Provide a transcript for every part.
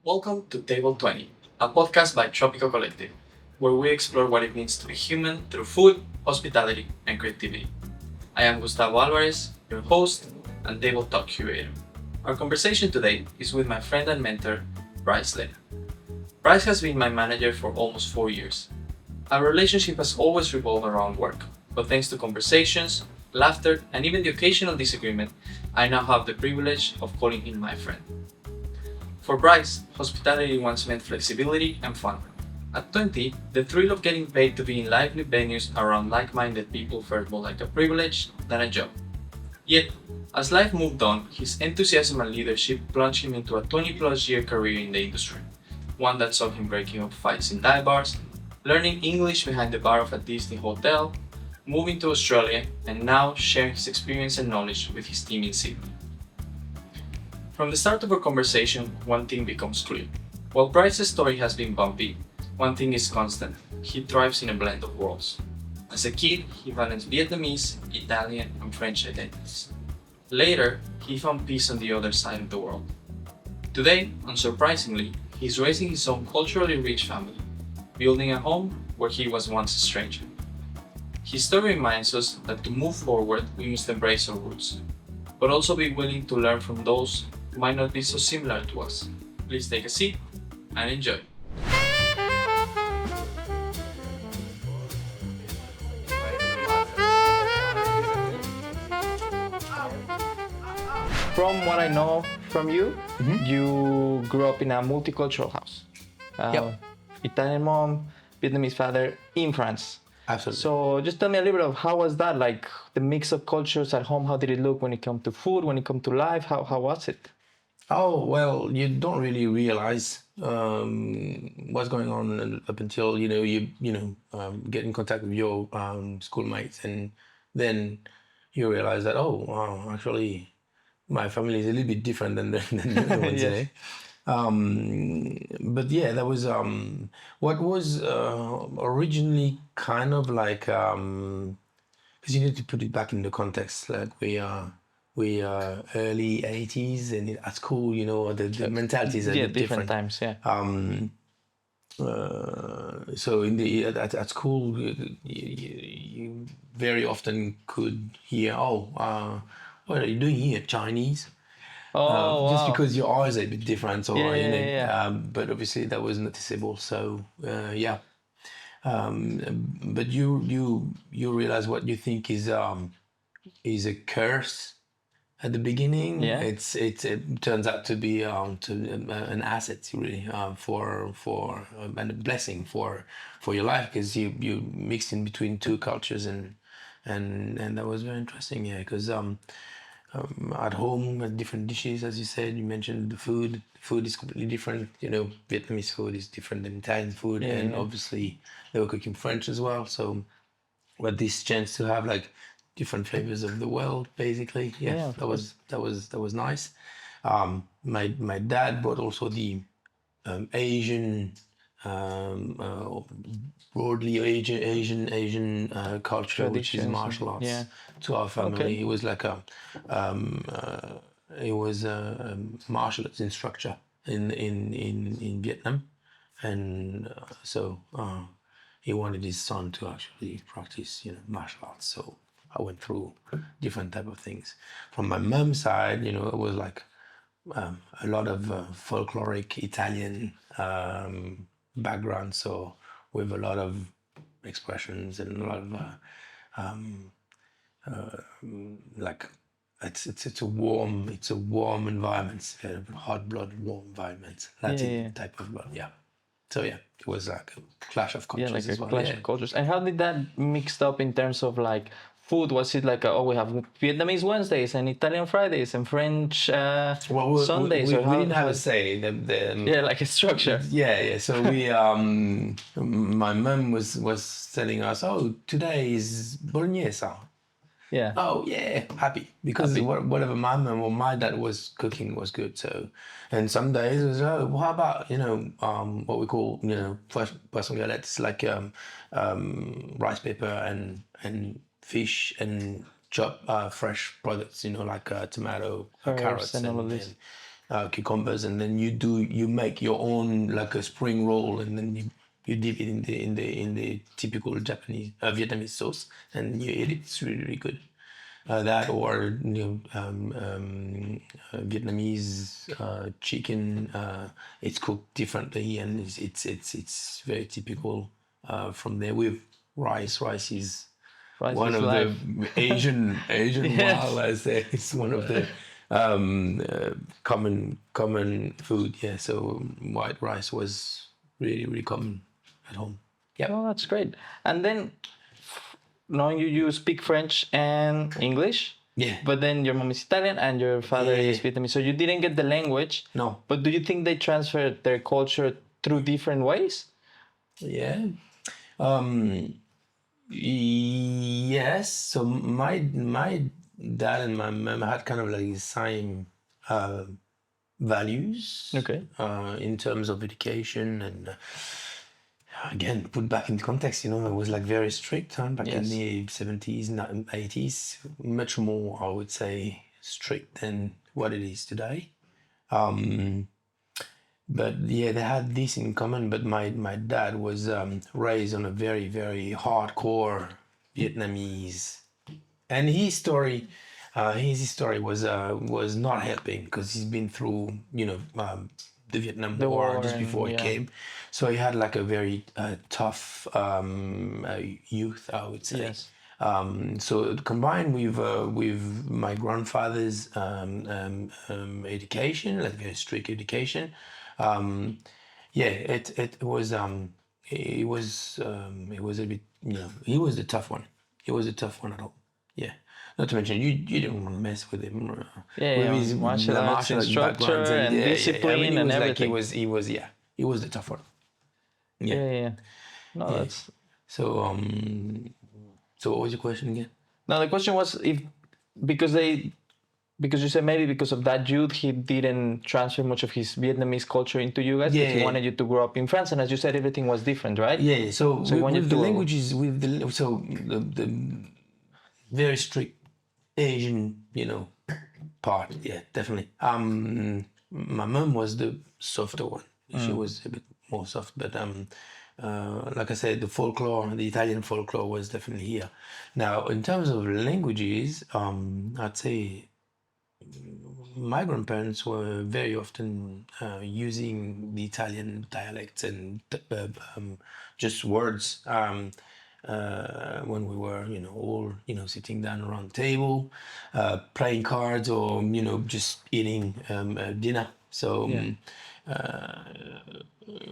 Welcome to Table 20, a podcast by Tropico Collective, where we explore what it means to be human through food, hospitality, and creativity. I am Gustavo Alvarez, your host and table talk curator. Our conversation today is with my friend and mentor, Brice. Brice has been my manager for almost 4 years. Our relationship has always revolved around work, but thanks to conversations, laughter, and even the occasional disagreement, I now have the privilege of calling him my friend. For Brice, hospitality once meant flexibility and fun. At 20, the thrill of getting paid to be in lively venues around like-minded people felt more like a privilege than a job. Yet, as life moved on, his enthusiasm and leadership plunged him into a 20-plus year career in the industry, one that saw him breaking up fights in dive bars, learning English behind the bar of a Disney hotel, moving to Australia, and now sharing his experience and knowledge with his team in Sydney. From the start of our conversation, one thing becomes clear. While Brice's story has been bumpy, one thing is constant. He thrives in a blend of worlds. As a kid, he balanced Vietnamese, Italian, and French identities. Later, he found peace on the other side of the world. Today, unsurprisingly, he's raising his own culturally rich family, building a home where he was once a stranger. His story reminds us that to move forward, we must embrace our roots, but also be willing to learn from those who might not be so similar to us. Please take a seat and enjoy. From what I know from you, you grew up in a multicultural house. Yep. Italian mom, Vietnamese father in France. Absolutely. So just tell me a little bit of how was that, like the mix of cultures at home, how did it look when it came to food, when it came to life, how was it? Oh, well, you don't really realize what's going on up until get in contact with your schoolmates, and then you realize that actually my family is a little bit different than the other ones. Yes. But yeah, that was what was originally kind of like because you need to put it back in the context. Like we are early 80s, and at school, the mentalities are a Yeah, bit different different. times, yeah. So at school, you very often could hear, what are you doing here, Chinese? Oh, Just wow. because your eyes are a bit different, or Yeah. but obviously that was noticeable. So yeah, but you realize what you think is a curse at the beginning. Yeah. It turns out to be an asset really, and a blessing for your life, because you mixed in between two cultures, and that was very interesting. Yeah, because at home, different dishes, as you said. You mentioned the food. Food is completely different. Vietnamese food is different than Italian food, and obviously they were cooking French as well. So, but this chance to have like different flavors of the world, basically. Yeah, of That was nice. My dad brought also the Asian, broadly Asian culture, which is traditions. martial arts, Yeah. to our family. Okay. He was like a martial arts instructor in Vietnam, and he wanted his son to actually practice, martial arts. So I went through different type of things. From my mom's side, it was like a lot of folkloric Italian background, so with a lot of expressions and a lot of like it's a warm environment, hot blood warm environment, Latin Yeah. type of blood. Yeah. So yeah, it was like a clash of Yeah, cultures like a as well. clash Yeah. of cultures. And how did that mixed up in terms of like food? Was it like, we have Vietnamese Wednesdays and Italian Fridays and French Well, we, Sundays, we, or we didn't have how? a say. Yeah, like a structure. Yeah. So my mum was telling us, oh, today is bolognese. Yeah. Oh yeah, happy, because Happy. whatever my mum or my dad was cooking was good. So, and some days it was, well, how about what we call poisson galette. It's like rice paper and fish and chop fresh products, like tomato, Herbs carrots, and all of and this. cucumbers, and then you make your own like a spring roll, and then you dip it in the typical Japanese Vietnamese sauce, and you eat it. It's really really good. That or Vietnamese chicken. It's cooked differently, and it's very typical from there. With rice. Rice is Rice one is of the life. Asian Yes. wild, I say. It's one of the common food. Yeah. So white rice was really really common at home. Yeah. Oh, that's great. And then, now you speak French and English, Yeah. but then your mom is Italian and your father is Yeah. Vietnamese. So you didn't get the language. No. But do you think they transferred their culture through different ways? Yeah. Yes. So my dad and my mom had kind of like the same values Okay. in terms of education, and again put back in context. It was like very strict back in Yes. the 70s, 80s, much more, I would say, strict than what it is today. But yeah, they had this in common. But my dad was raised on a very very hardcore Vietnamese, and his story was not helping because he's been through the Vietnam The War war just and before he yeah. came, so he had like a very tough youth, I would say. Yes. So combined with my grandfather's education, like very strict education, yeah, it was a bit, he was the tough one. He was a tough one at all. Yeah. Not to mention you didn't want to mess with him Yeah, with yeah. his Martial arts martial art backgrounds, instructor and and yeah, yeah. I mean, discipline he and was like everything. he was the tough one. Yeah. Yeah, yeah. No, Yeah. that's. So what was your question again? Now the question was if because you said maybe because of that youth he didn't transfer much of his Vietnamese culture into you guys because he Yeah. wanted you to grow up in France, and as you said everything was different, right? Yeah. So So he wanted with the to. languages, the very strict Asian, part. Yeah, definitely. My mom was the softer one. She was a bit more soft, but like I said, the Italian folklore was definitely here. Now, in terms of languages, I'd say my grandparents were very often using the Italian dialects and just words when we were, all, sitting down around the table, playing cards, or just eating dinner. So Yeah.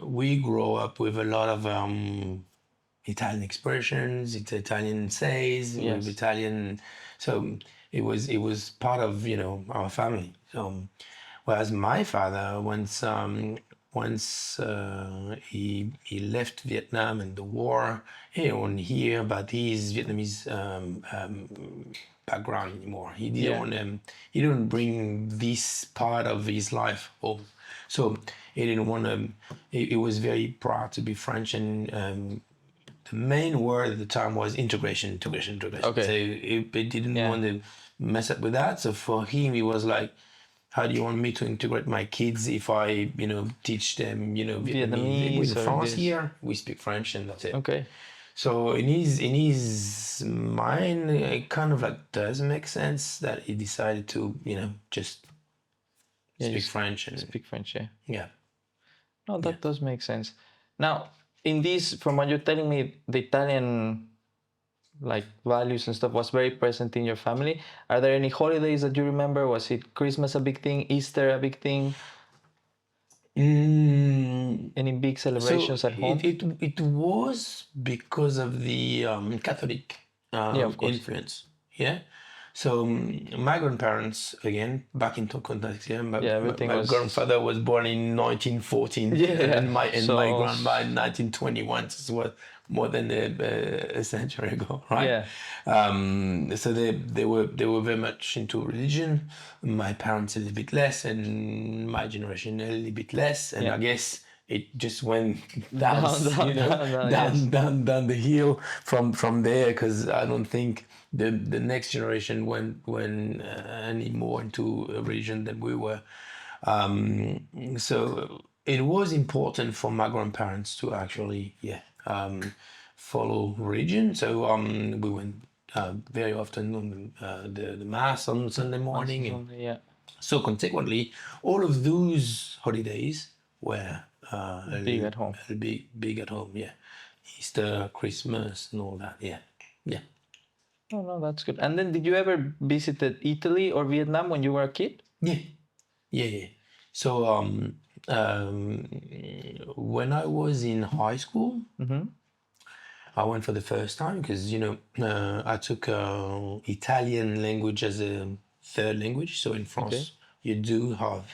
we grow up with a lot of Italian expressions, it's Italian says, with Yes. Italian. So it was part of our family. So whereas my father, once he left Vietnam and the war, he didn't hear about his Vietnamese background anymore. He didn't Yeah. want he didn't bring this part of his life home. So he didn't want to. He was very proud to be French, and the main word at the time was integration. Okay. So he didn't Yeah. want to mess up with that. So for him, it was like, how do you want me to integrate my kids if I, teach them, Vietnamese? Vietnamese In or France this. here, we speak French, and that's it. Okay. So in his mind, it kind of like does make sense that he decided to, just Yeah, speak you French, and speak French, yeah. yeah. No, that does make sense. Now, in this, from what you're telling me, the Italian like values and stuff was very present in your family. Are there any holidays that you remember? Was it Christmas a big thing? Easter a big thing? Any big celebrations at home? It was because of the Catholic Yeah, of course. influence. Yeah. So my grandparents, again, back into context, yeah, my, Yeah, my, everything my was- grandfather was born in 1914, Yeah, and my so- grandma in 1921. So it was more than a century ago, right? Yeah. So they were very much into religion. My parents a little bit less, and my generation a little bit less. And Yeah. I guess it just went down, Down, down the hill from there, because I don't think the next generation went any more into a religion than we were. So it was important for my grandparents to actually, follow religion. So we went very often on the mass on Sunday morning, and Yeah. so consequently, all of those holidays were Big at home. big at home. Yeah, Easter, Christmas, and all that. Yeah, yeah. Oh no, that's good. And then did you ever visited Italy or Vietnam when you were a kid? Yeah, yeah, yeah. So um, when I was in high school, Mm-hmm. I went for the first time because I took Italian language as a third language. So in France, Okay. you do have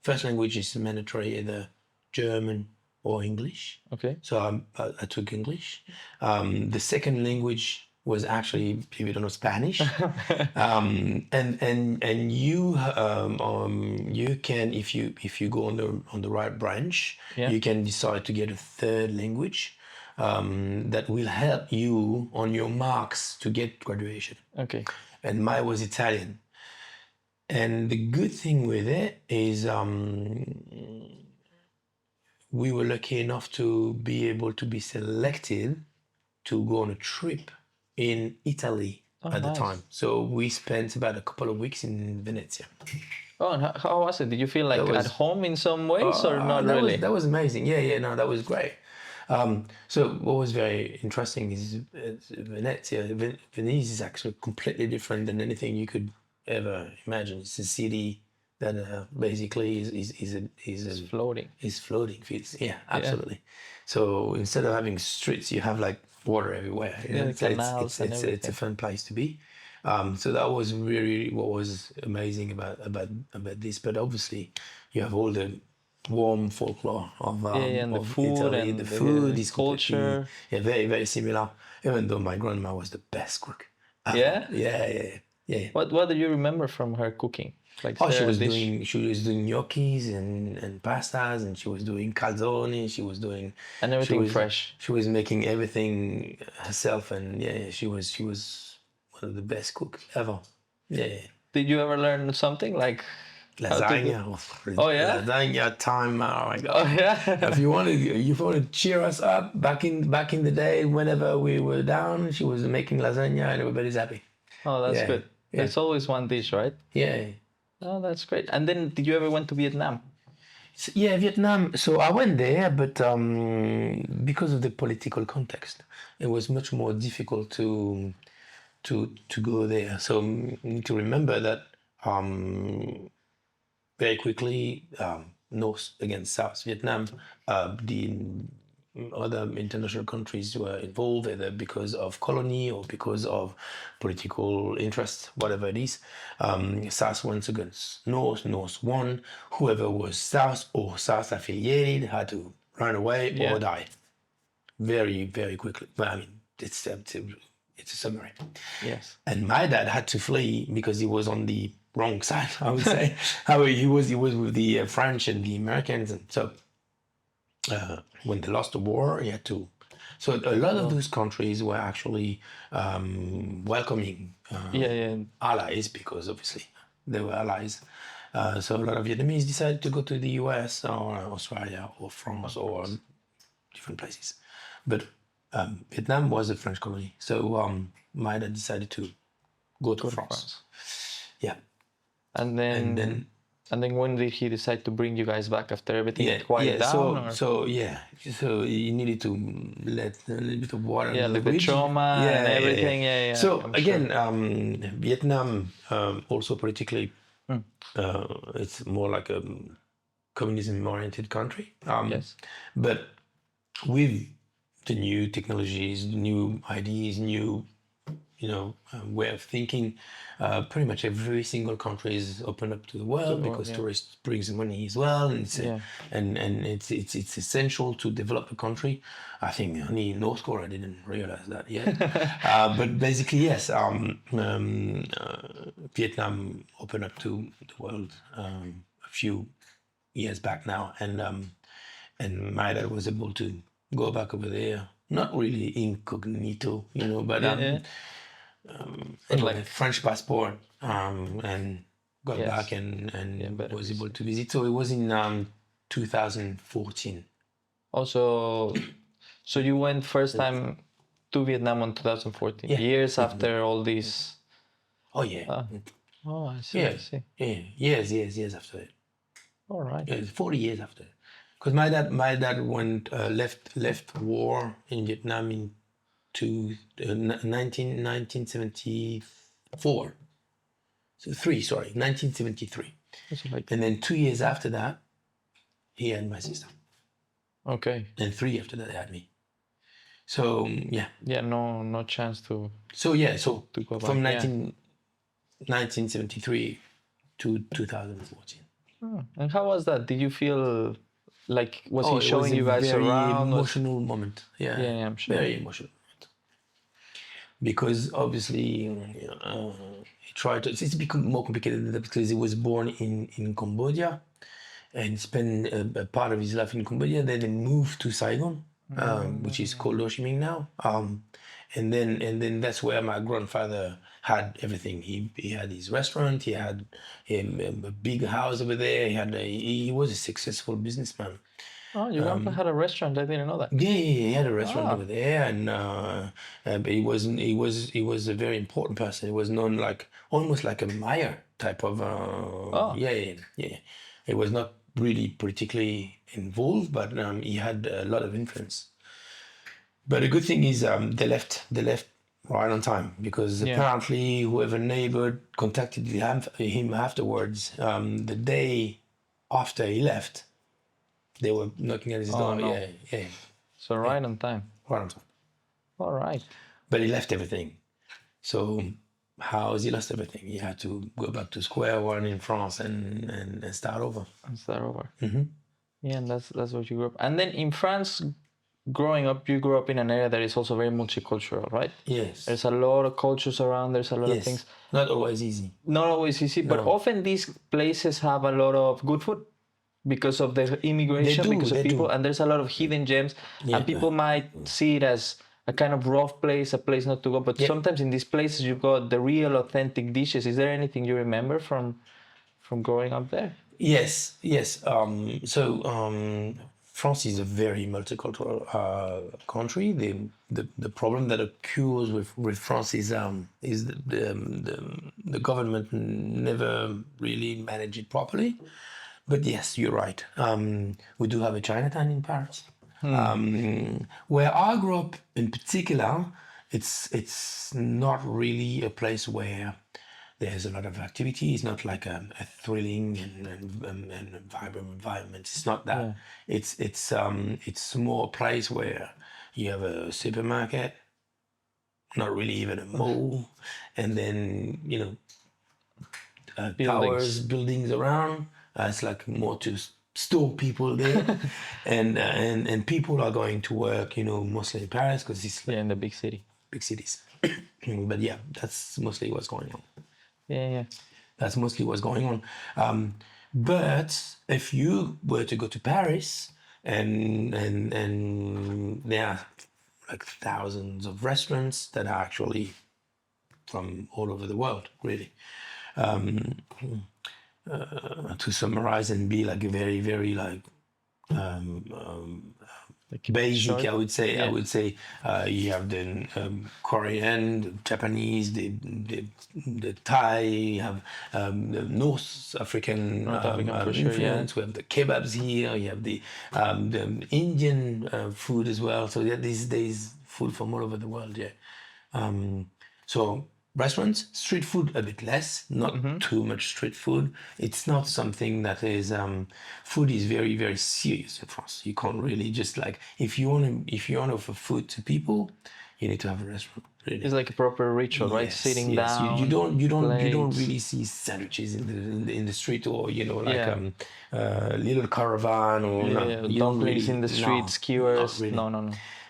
first language is mandatory, either German or English. Okay. So I took English. The second language was actually, if you don't know, Spanish. And you can, if you go on the right branch, Yeah. you can decide to get a third language that will help you on your marks to get graduation. Okay. And mine was Italian. And the good thing with it is we were lucky enough to be able to be selected to go on a trip in Italy Oh, at the nice. time. So we spent about a couple of weeks in Venezia. Oh, and how was it? Did you feel like That at was- home in some ways or not that really? that was amazing. Yeah, no, that was great. So what was very interesting is Venezia. Venice is actually completely different than anything you could ever imagine. It's a city that basically It's floating. is floating. Yeah, absolutely. So instead of having streets, you have like water everywhere. Yeah, the So canals and it's a everything. fun place to be. So that was really what was amazing about this. But obviously, you have all the warm folklore Yeah, and the of food Italy. and The the food is completely culture. very very similar. Even though my grandma was the best cook. ever. Yeah? Yeah. What do you remember from her cooking? Like, is Oh, there a dish? she was doing gnocchis and pastas, and she was doing calzone. And She everything was fresh. she was making everything herself, and she was one of the best cooks ever. Yeah. Did you ever learn something like how to do? Lasagna. Oh yeah? Lasagna time. Oh my Oh god. yeah? If you want to cheer us up back in the day, whenever we were down, she was making lasagna and everybody's happy. Oh, that's Yeah. good. Yeah. There's always one dish, right? Yeah. Oh, that's great. And then did you ever went to Vietnam? Yeah, Vietnam. So I went there, but because of the political context, it was much more difficult to go there. So you need to remember that very quickly, North against South Vietnam, the other international countries were involved either because of colony or because of political interest, whatever it is. South went against North, North won. Whoever was South or South affiliated had to run away Yeah. or die very, very quickly. Well, I mean, it's a summary. Yes. And my dad had to flee because he was on the wrong side, I would say. He was with the French and the Americans, and so when they lost the war, he had to. So a lot of those countries were actually welcoming Yeah. allies because obviously they were allies. So a lot of Vietnamese decided to go to the US or Australia or France or different places. But Vietnam was a French colony. So my dad decided to go to France. Yeah. And then when did he decide to bring you guys back after everything had quieted down? So he needed to let a little bit of water. Yeah, in like the bridge. trauma and everything. Yeah. So I'm again, sure. Vietnam also politically, it's more like a communism-oriented country. Yes. But with the new technologies, new ideas, new way of thinking, pretty much every single country is open up to the world because tourists brings money as well, and it's essential to develop a country. I think only North Korea didn't realize that yet. But basically, yes, Vietnam opened up to the world a few years back now, and my dad was able to go back over there, not really incognito, but anyway, French passport, and got Yes. back and better was to able see. to visit. So it was in 2014. Also, so you went first time to Vietnam in 2014, Yeah. years after all these. Oh yeah. Oh, I see. Yeah. I see. Yeah. Years after it. All right. Yeah, it's 40 years after. Because my dad went left war in Vietnam in 1974. So 1973. So like, And then 2 years after that, he had my sister. okay. And 3 after that, they had me. So yeah. Yeah, no chance to So yeah, so go from back. 1973 to 2014. And how was that? Did you feel like was he It was showing a you guys very around? emotional moment. Yeah, Yeah, I'm sure. very emotional. Because obviously he tried to. It's become more complicated than that because he was born in Cambodia and spent a part of his life in Cambodia. Then he moved to Saigon, which is called Ho Chi Minh now. And then that's where my grandfather had everything. He had his restaurant. He had a big house over there. He was a successful businessman. Oh, your grandpa had a restaurant. I didn't know that. Yeah, he had a restaurant over there, and but he was a very important person. He was known like almost like a mayor type of. Yeah. He was not really politically involved, but he had a lot of influence. But the good thing is they left right on time because apparently whoever neighbor contacted him afterwards the day after he left. They were knocking at his door. no. Yeah. So right on time. Right on time. All right. But he left everything. So how has he lost everything? He had to go back to square one in France and start over. Yeah, and that's what you grew up. And then in France, growing up, you grew up in an area that is also very multicultural, right? Yes. There's a lot of cultures around. There's a lot of things. Not always easy. Not always easy, but often these places have a lot of good food because of the immigration, because of people, and there's a lot of hidden gems, and people might see it as a kind of rough place, a place not to go. But sometimes in these places, you've got the real authentic dishes. Is there anything you remember from growing up there? Yes. France is a very multicultural country. The problem that occurs with France is the government never really manage it properly. But yes, you're right. We do have a Chinatown in Paris. Where I grew up in particular, it's not really a place where there's a lot of activity. It's not like a thrilling and vibrant environment. It's not that. It's more a place where you have a supermarket, not really even a mall, and then towers, buildings around. It's like more to store people there, and people are going to work, mostly in Paris because it's in the big cities. But yeah, that's mostly what's going on. Yeah. That's mostly what's going on. But if you were to go to Paris and there are like thousands of restaurants that are actually from all over the world, really. To summarize and be like a very, very like basic, I would say. I would say you have the Korean, the Japanese, the Thai. You have the North African influence. We have the kebabs here. You have the Indian food as well. So these days food from all over the world. So restaurants, street food a bit less, not too much street food. It's not something that is food is very, very serious in France. You can't really just like if you want to offer food to people, you need to have a restaurant. Really. It's like a proper ritual, right? Sitting down. You don't really see sandwiches in the street or little caravan or dumplings in the street, skewers. Really.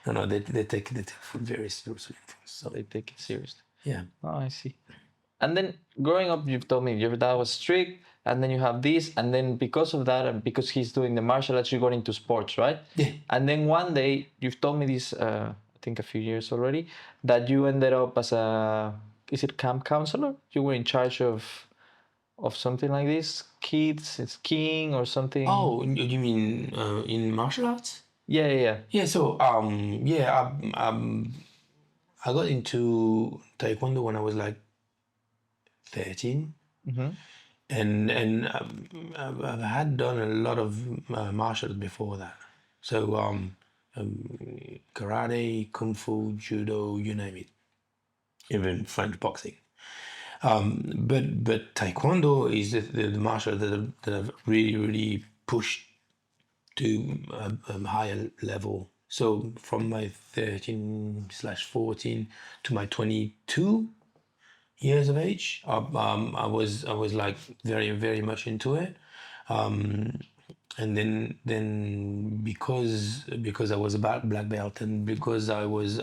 No. They take food very seriously. So they take it seriously. Yeah. Oh, I see. And then growing up, you've told me your dad was strict, and then you have this, and then because of that, and because he's doing the martial arts, you got into sports, right? Yeah. And then one day, you've told me this, I think a few years already, that you ended up as is it camp counselor? You were in charge of of something like this? Kids, skiing or something? Oh, you mean in martial arts? Yeah. Yeah. So I got into taekwondo when I was like 13. Mm-hmm. And I had done a lot of martial arts before that. So karate, kung fu, judo, you name it, even French boxing. But taekwondo is the martial art that I've really pushed to a higher level. So from my 13/14 to my 22 years of age, I was like very much into it. And then because I was a black belt and because I was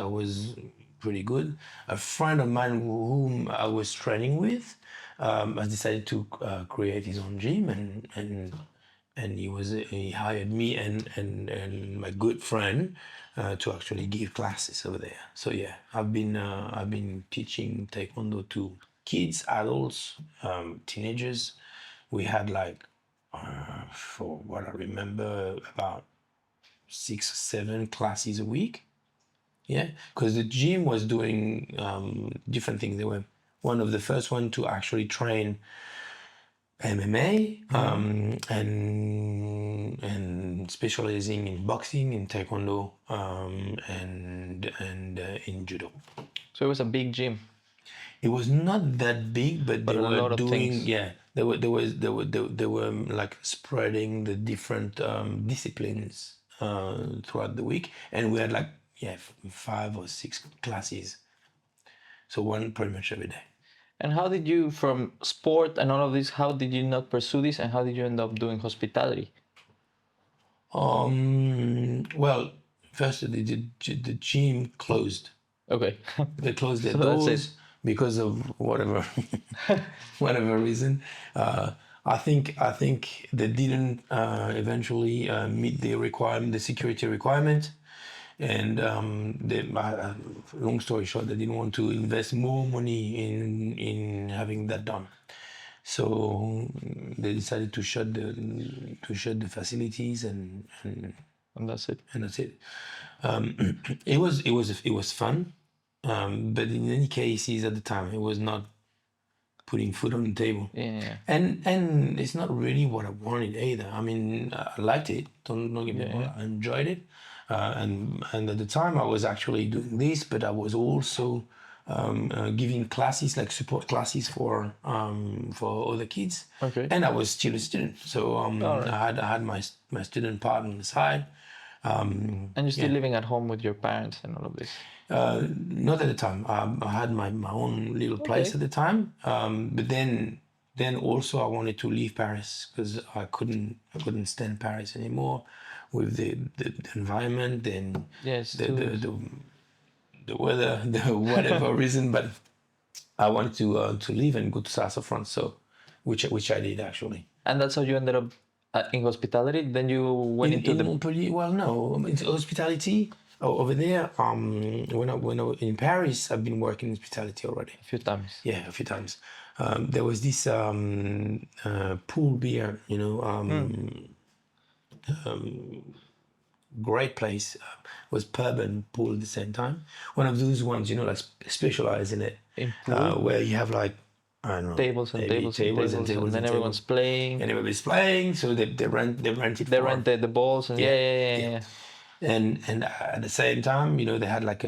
pretty good, a friend of mine whom I was training with has decided to create his own gym, and he hired me and my good friend to actually give classes over there. So yeah, I've been teaching taekwondo to kids, adults, teenagers. We had like for what I remember, about 6 or 7 classes a week. Yeah, because the gym was doing different things. They were one of the first one to actually train MMA and specializing in boxing, in taekwondo, and in judo. So it was a big gym. It was not that big, but they a were lot of doing, things. yeah, they were like spreading the different disciplines throughout the week, and we had like 5 or 6 classes, so one pretty much every day. And how did you, from sport and all of this, how did you not pursue this, and how did you end up doing hospitality? Well, first the gym closed. Okay. They closed their So that's it. doors because of whatever whatever reason. I think they didn't eventually meet the security requirement, and long story short, they didn't want to invest more money in having that done. So they decided to shut the facilities, And that's it. and that's it. It was fun, but in any cases at the time it was not putting food on the table. Yeah. And it's not really what I wanted either. I mean, I liked it. Don't get me wrong. I enjoyed it, and at the time I was actually doing this, but I was also giving classes, like support classes for other kids. Okay. And I was still a student, so Alright. I had my student part on the side. And you're still living at home with your parents and all of this? Not at the time. I had my own little place at the time. But then also I wanted to leave Paris because I couldn't stand Paris anymore with the environment and Yes. the weather, the whatever reason. But I wanted to leave and go to south of France. So which I did actually. And that's how you ended up in hospitality? Then you went into in the... Montpellier. Well, no, it's hospitality. Over there, when I was in Paris, I've been working in hospitality already. A few times. Yeah, a few times. There was this pool beer, great place. Was pub and pool at the same time. One of those ones, like specialize in it, In pool? where you have like, I don't know, Tables and maybe tables and then everyone's playing. and everybody's playing, so they rent it. They rent the balls and yeah. And at the same time, they had like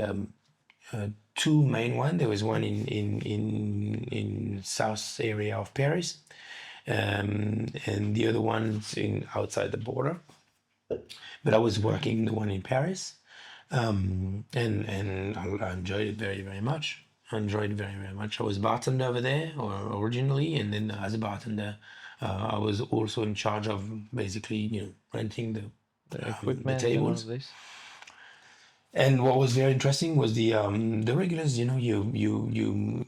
2 main one. There was one in south area of Paris, and the other one's in outside the border. But I was working the one in Paris, and I enjoyed it very much. I enjoyed it very much. I was bartender over there originally, and then as a bartender, I was also in charge of basically renting the Equipment, the tables. and all of this. And what was very interesting was the regulars. You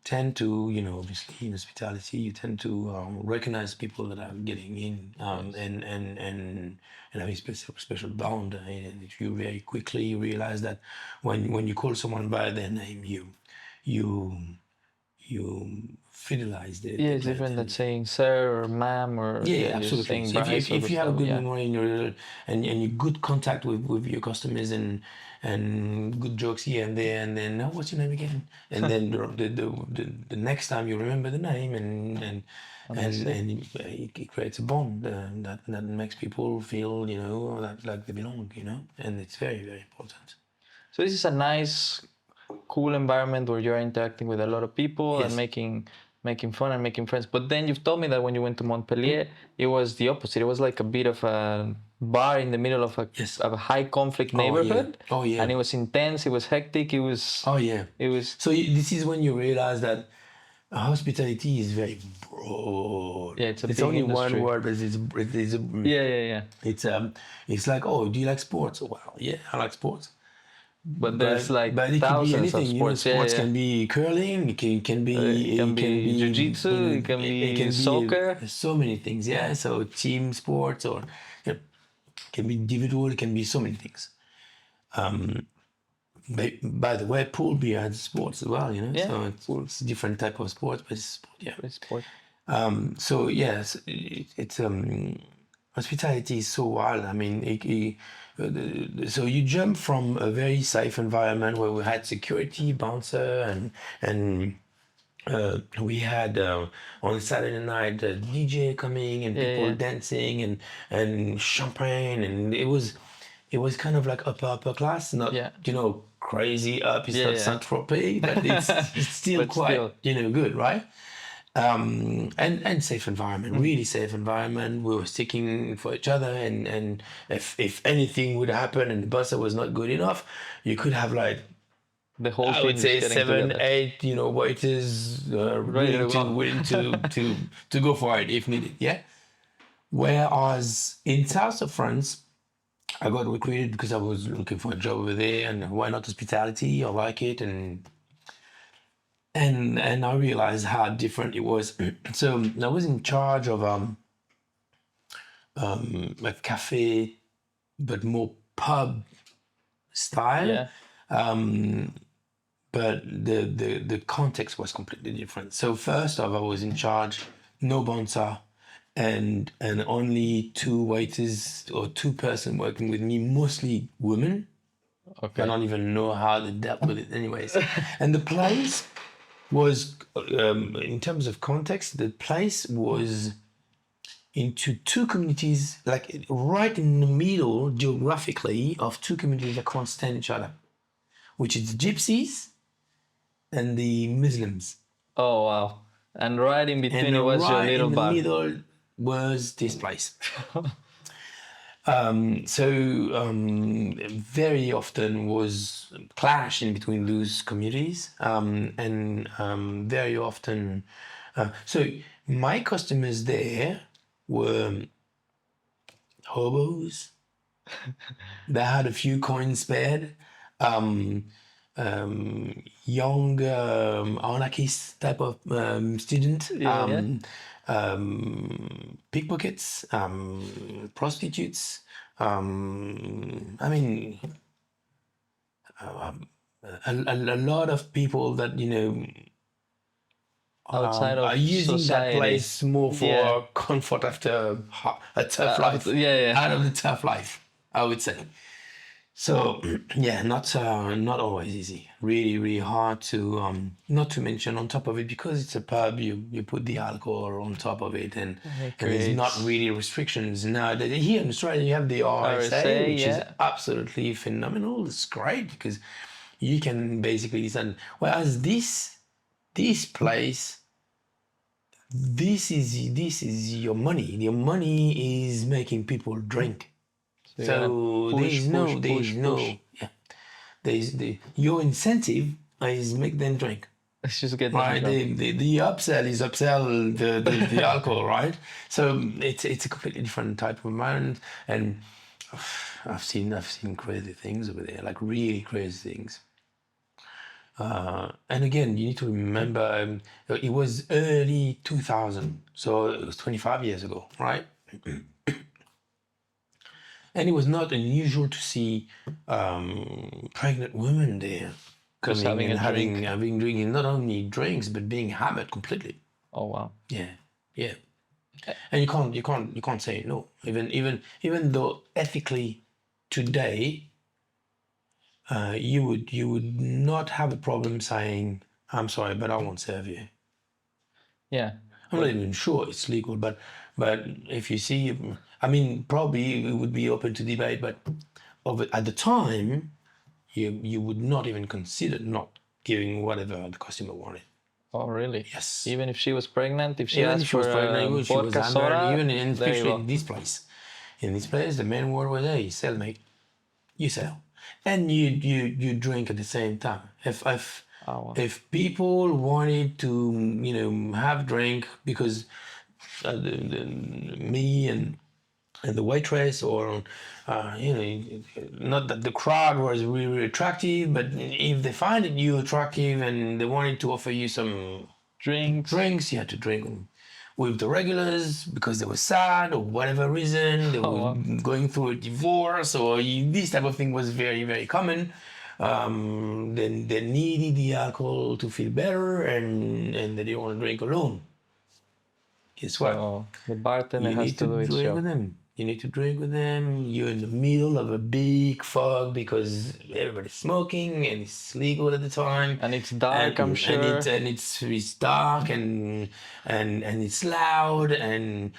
tend to, obviously in hospitality, you tend to recognize people that are getting in, and having special bond. And you very quickly realize that when you call someone by their name, fidelize the Yeah, it's client. different than saying sir or ma'am or Yeah, you're absolutely. saying So Brice or if you have a Gustavo. good Yeah. memory and you good contact with your customers and good jokes here and there, and then, oh, what's your name again? And then the next time you remember the name and that's it. it creates a bond that makes people feel, you know, like they belong, you know, and it's very, very important. So this is a nice, cool environment where you're interacting with a lot of people and Yes. making fun and making friends. But then you've told me that when you went to Montpellier, it was the opposite. It was like a bit of a bar in the middle of a Yes. of a high conflict Oh, yeah. neighborhood. Oh, yeah. And it was intense. It was hectic. It was. Oh, yeah. It was. So this is when you realize that hospitality is very broad. Yeah, it's a It's big only industry. one word, but Yeah. it's like, oh, do you like sports? Well, yeah, I like sports. But there's like But it could be thousands of anything. You know, sports. sports Yeah. can be curling. It can be It can be jiu-jitsu. It can be soccer. so many things. Yeah. So team sports or it can be individual. It can be so many things. By the way, pool beer has sports as well. You know, Yeah, so it's a different type of sports, but it's sport. Yeah. It's sport. So yes, it's hospitality is so wild. I mean, so you jump from a very safe environment where we had security, bouncer, and we had on Saturday night a DJ coming and people dancing and champagne, and it was kind of like upper class, not you know crazy up. It's not Saint-Tropez, but it's still But quite still. you know good, right? And safe environment, really safe environment. We were sticking for each other, and if anything would happen and the buzzer was not good enough, you could have like The whole I team would say is getting 7, together. 8, you know, waiters willing to go for it if needed. Yeah. Whereas in south of France, I got recruited because I was looking for a job over there, and why not hospitality? I like it, and I realized how different it was. So I was in charge of a cafe, but more pub style. Yeah. But the context was completely different. So first off, I was in charge, no bouncer, and only 2 waiters or 2 person working with me, mostly women. Okay. I don't even know how they dealt with it, anyways. And the place was, in terms of context, the place was into 2 communities, like right in the middle geographically of 2 communities that can't stand each other, which is the Gypsies and the Muslims. Oh wow! And right in between it was your little bar. In the middle was this place. Very often was clash in between those communities, and very often. So my customers there were hobos. They had a few coins spared. Young anarchist type of student. Pickpockets, prostitutes. I mean, a lot of people that you know outside of are using society. that place more for comfort after a tough life. Out of the tough life, I would say. So yeah, not always easy. Really, really hard to not to mention on top of it, because it's a pub. You put the alcohol on top of it, and there's not really restrictions. Now here in Australia, you have the RSA, which is absolutely phenomenal. It's great because you can basically decide. Whereas this place, this is your money. Your money is making people drink. So there's no your incentive is make them drink. Let's just get right. The upsell is upsell the alcohol, right? So it's a completely different type of environment, and I've seen crazy things over there, like really crazy things. And again, you need to remember it was early 2000, so it was 25 years ago, right? And it was not unusual to see pregnant women there, coming having and a drink. having drinking not only drinks but being hammered completely. Oh wow. Yeah. And you can't say no. Even though ethically today you would not have a problem saying, I'm sorry, but I won't serve you. Yeah. I'm not even sure it's legal, but if you see, I mean, probably it would be open to debate, but at the time, you would not even consider not giving whatever the customer wanted. Oh really? Yes. Even if she was pregnant, if she Even asked if she was for pregnant, even if she was vodka hammered, soda, even there you especially go. in this place. In this place, the main word was, hey, sell, mate. You sell. And you drink at the same time. Oh, wow. If people wanted to, have drink because me and the waitress or not that the crowd was really attractive, but if they find you attractive and they wanted to offer you some Drinks. you had to drink with the regulars because they were sad or whatever reason they were wow. going through a divorce or this type of thing was very very common. Then they needed the alcohol to feel better and they didn't want to drink alone. Guess what? So the bartender You has need to to do its drink job. with them. You need to drink with them. You're in the middle of a big fog because everybody's smoking and it's legal at the time. And it's dark, I'm sure. And it's dark and it's loud and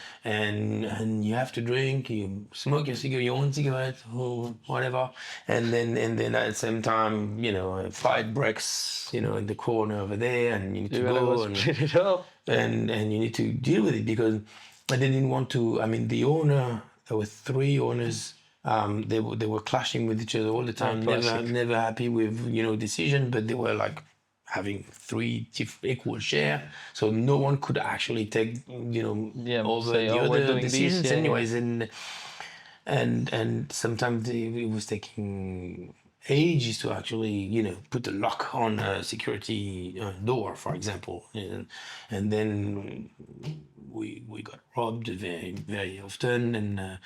you have to drink. You smoke your own cigarette or whatever, and then at the same time, a fight breaks, in the corner over there, and you need to You gotta go go and split it up. and you need to deal with it because they didn't want to. I mean, the owner. There were three owners. They were clashing with each other all the time. classic. Never happy with decision. But they were like having three equal share, so no one could actually take over say, the we're other doing this, decisions. yeah, Anyways, and sometimes it was taking ages to actually put the lock on a security door, for example, and then we got robbed very very often, and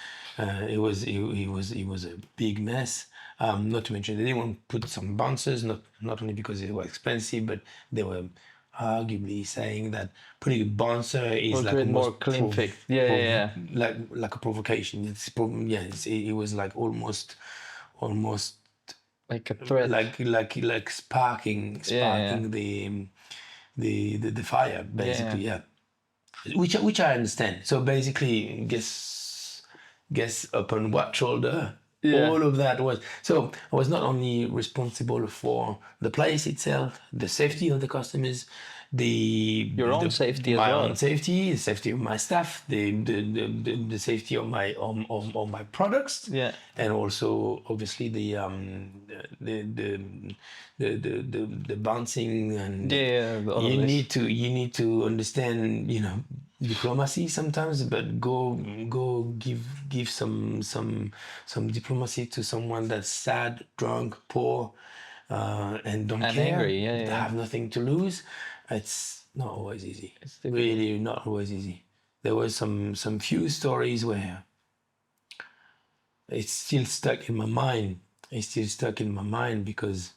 it was a big mess. Not to mention they didn't want to put some bouncers, not only because it was expensive, but they were arguably saying that putting a bouncer is Will like create more almost clean fake. Yeah. like a provocation. It was like almost Like a threat. like sparking Yeah. the fire basically. Yeah. Which I understand. So basically, guess upon what shoulder Yeah. all of that was. So I was not only responsible for the place itself, the safety of the customers, Your own safety as my well. own safety, the safety of my staff, the safety of my my products, Yeah. and also obviously the bouncing and all of you this. need to understand diplomacy sometimes, but go give some diplomacy to someone that's sad, drunk, poor, and don't And care, angry, yeah. have nothing to lose. It's not always easy. It's difficult. Really not always easy. There were some few stories where it's still stuck in my mind. Because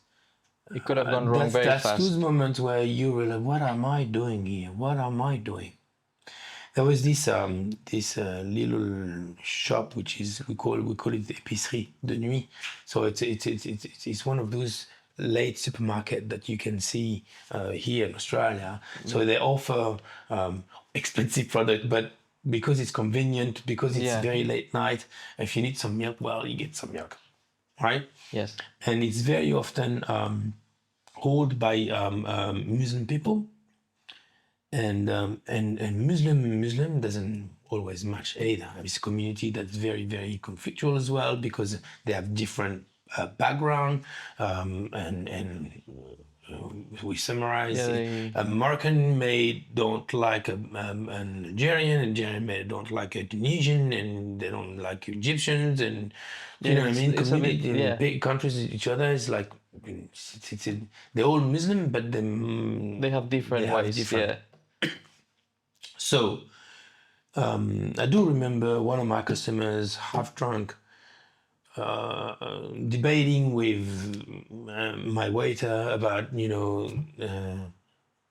It could have gone wrong very that's fast. those moments where you realize, what am I doing here? What am I doing? There was this little shop which is we call it épicerie de nuit. So it's one of those late supermarket that you can see here in Australia. So they offer expensive product, but because it's convenient, because it's very late night, if you need some milk, well, you get some milk, right? Yes. And it's very often held by Muslim people. And Muslim doesn't always match either. It's a community that's very, very conflictual as well because they have different background. And we summarize a Moroccan maid don't like a Nigerian maid don't like a Tunisian, and they don't like Egyptians, and you know what I mean. Community, big countries, each other is like they're all Muslim, but they have different ways. Yeah. So I do remember one of my customers, half drunk, debating with my waiter about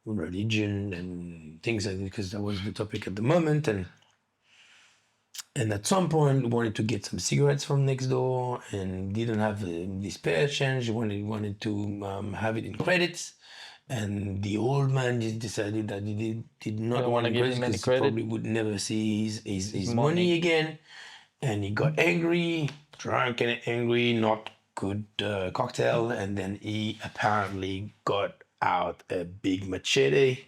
religion and things like that, because that was the topic at the moment. And at some point wanted to get some cigarettes from next door and didn't have the spare change. Wanted to have it in credits, and the old man just decided that he did not Don't want wanna to give credits him any because he credit. probably would never see his money. money again. And he got angry, drunk and angry, not good cocktail, and then he apparently got out a big machete,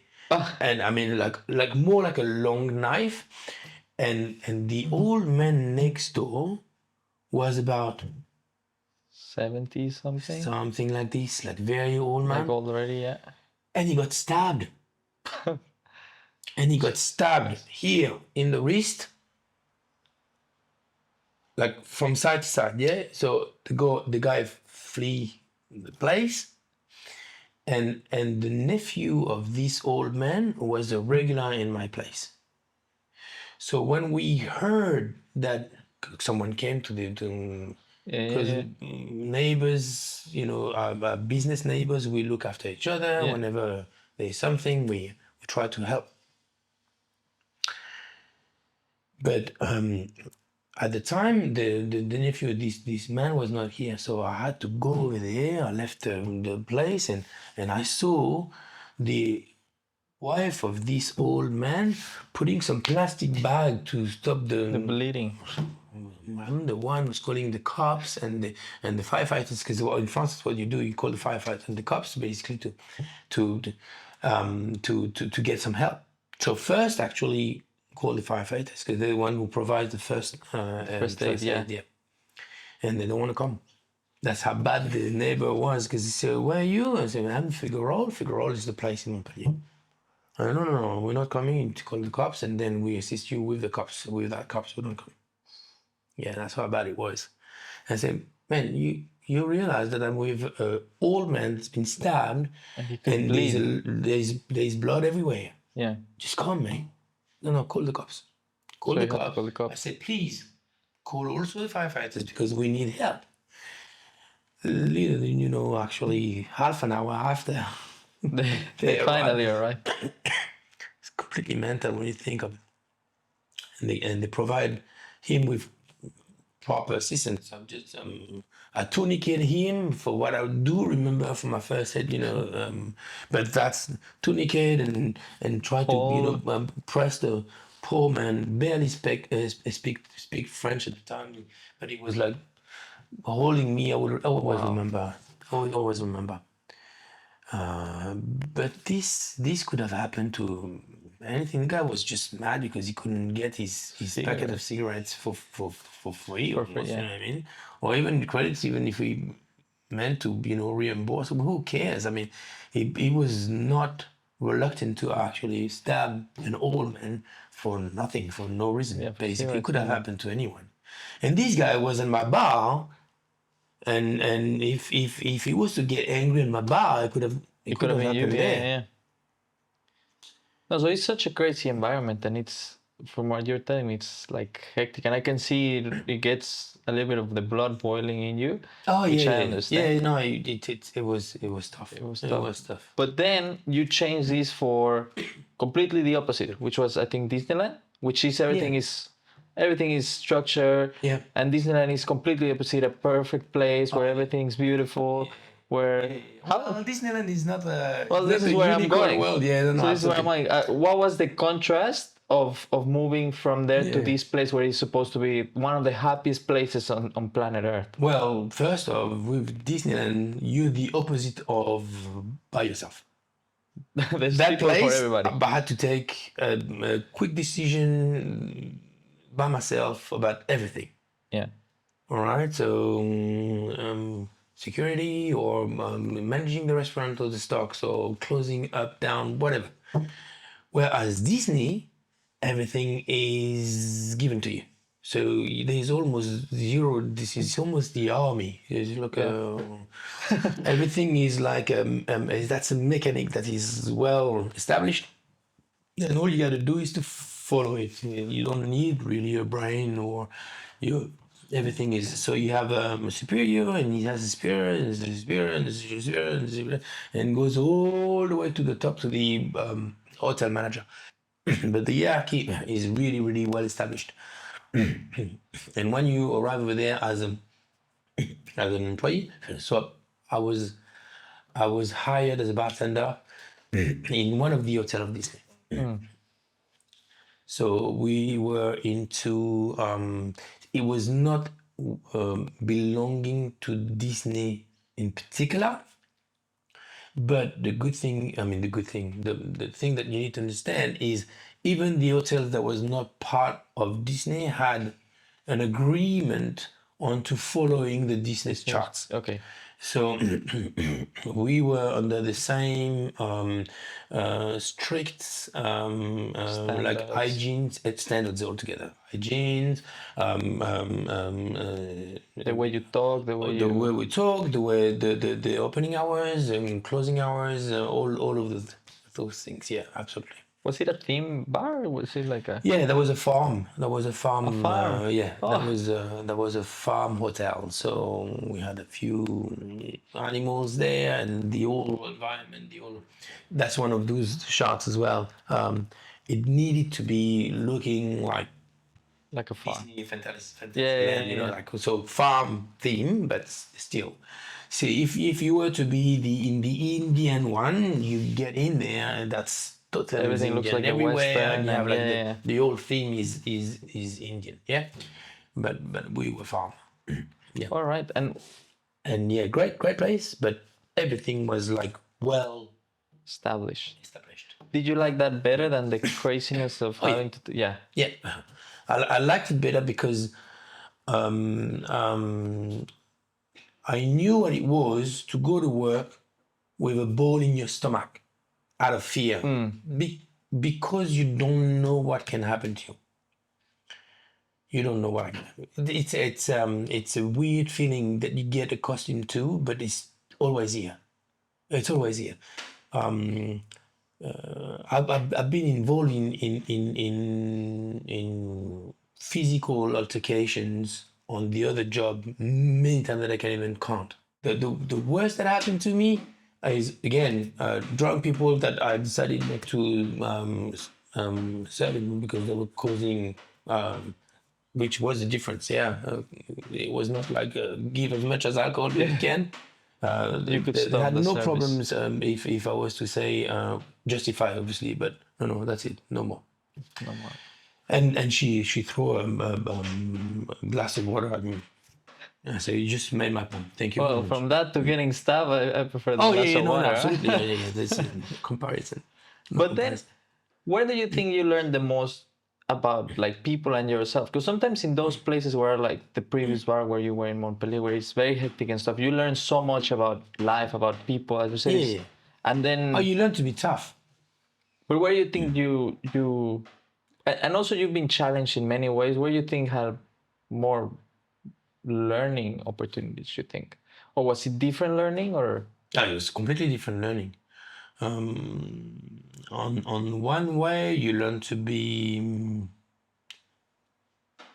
and I mean like more like a long knife, and the old man next door was about 70 something. something like this, like very old Like man, already, yeah. and he got stabbed, and he got stabbed here in the wrist, like from side to side, yeah. So the guy flee the place, and the nephew of this old man was a regular in my place. So when we heard that someone came to Yeah, because yeah. neighbors, our business neighbors, we look after each other. Yeah. Whenever there's something, we try to help. But at the time, the nephew of this man was not here, so I had to go over there. I left the place, and I saw the wife of this old man putting some plastic bag to stop The bleeding. I'm the one who's calling the cops and the firefighters, because in France, what you do, you call the firefighters and the cops basically to get some help. So first, actually, call the firefighters because they're the one who provides the first aid, yeah. And they don't want to come. That's how bad the neighbor was, because he said, "Where are you?" I said, "I'm Figueroa. Figueroa is the place in Montpellier." No, we're not coming to call the cops, and then we assist you with the cops. Without cops, we don't come. Yeah, that's how bad it was. I said, "Man, you realize that I'm with an old man that's been stabbed, And he could and bleed. there's blood everywhere. Yeah. Just come, man. No, call the cops. Call So the you had to cops." call the I cops. said, "Please, call also the firefighters because we need help." Literally, actually half an hour after, They finally arrived. arrived. It's completely mental when you think of it. And they provide him with proper assistance. I tourniqueted him for what I do remember from my first head, but that's tourniquet and try to press the poor man. Barely speak French at the time, but he was like holding me. I would always Wow. remember. I would always remember. But this could have happened to anything. The guy was just mad because he couldn't get his packet of cigarettes for free, For free, almost, yeah. you know what I mean? Or even the credits, even if we meant to, reimburse him, who cares? I mean, he was not reluctant to actually stab an old man for nothing, for no reason. Yeah, for Basically, it cigarettes, could have yeah. happened to anyone. And this guy was in my bar, and if he was to get angry in my bar, it could have It could have been you, happened there. yeah. No, so it's such a crazy environment, and it's, from what you're telling me, it's like hectic, and I can see it gets a little bit of the blood boiling in you, Oh which I yeah. understand. No, it was tough. It was It tough. was tough. But then you change this for completely the opposite, which was, I think, Disneyland, which is everything is structured, Yeah. and Disneyland is completely opposite, a perfect place where everything's beautiful, where Well, Disneyland is not a. well, it's this not is a where I'm unicorn going. world. Yeah, no, So this is where I'm absolutely. going. What was the contrast of moving from there to Yeah. this place where it's supposed to be one of the happiest places on planet Earth? Well, first off, with Disneyland, you're the opposite of by yourself. There's That people place, for everybody. I had to take a quick decision by myself about everything. Yeah. All right, so security or managing the restaurant or the stocks or closing up, down, whatever. Whereas Disney, everything is given to you. So there's almost zero. This is almost the army. It's like everything is like that's a mechanic that is well established, and all you got to do is to follow it. You don't need really a brain or your Everything is so you have a superior, and he has a superior, and there's a superior, and there's a superior, and there's a superior, and goes all the way to the top to the hotel manager. But the hierarchy is really, really well established. And when you arrive over there as an employee, so I was hired as a bartender in one of the hotel of Disney. So we were into it was not belonging to Disney in particular, but the thing that you need to understand is even the hotels that was not part of Disney had an agreement on to following the Disney's charts. Okay. So we were under the same strict like Standards. hygiene standards altogether. Hygiene, The way you talk, the way the you. way we talk, the way the opening hours and closing hours, all of those things. Yeah, absolutely. Was it a theme bar? Or was it like a? Yeah, there was a farm. There was a farm. A farm? Yeah, Oh. that was a farm hotel. So we had a few animals there, and the whole environment. That's one of those shots as well. It needed to be looking like Like a farm. Disney fantasy Yeah, yeah, land, yeah. like so farm theme, but still. See, if you were to be in the Indian one, you get in there, and that's totally Everything looks Indian like a everywhere, Western, and you have and like yeah. the whole theme is Indian, yeah. But we were farm, yeah, All right. And yeah, great place, but everything was like well established. established. Did you like that better than the craziness of Oh, yeah. having to? Yeah. Yeah, I liked it better because I knew what it was to go to work with a ball in your stomach out of fear because you don't know what can happen to you. You don't know what can happen. It's a weird feeling that you get accustomed to, but it's always here. It's always here. I've been involved in physical altercations on the other job many times that I can't even count. The worst that happened to me is again drunk people that I decided not to serve them because they were causing. Which was the difference, yeah. It was not like give as much as alcohol as you can. You could They stop had the no service. problems if I was to say justify, obviously, but no, that's it, no more. No more. And she threw a glass of water at me. So you just made my point. Thank you. very Well, much. from that to getting stabbed, I prefer the Oh glass yeah, of no, water. huh? absolutely, yeah. There's a comparison. No But then, comparison. where do you think you learn the most about like people and yourself? Because sometimes in those places where like the previous bar where you were in Montpellier, where it's very hectic and stuff, you learn so much about life, about people, as you said. Yeah. And then, Oh, you learn to be tough. but where you think you, and also you've been challenged in many ways. Where you think had more learning opportunities? You think, or was it different learning, or? It was completely different learning. On one way, you learn to be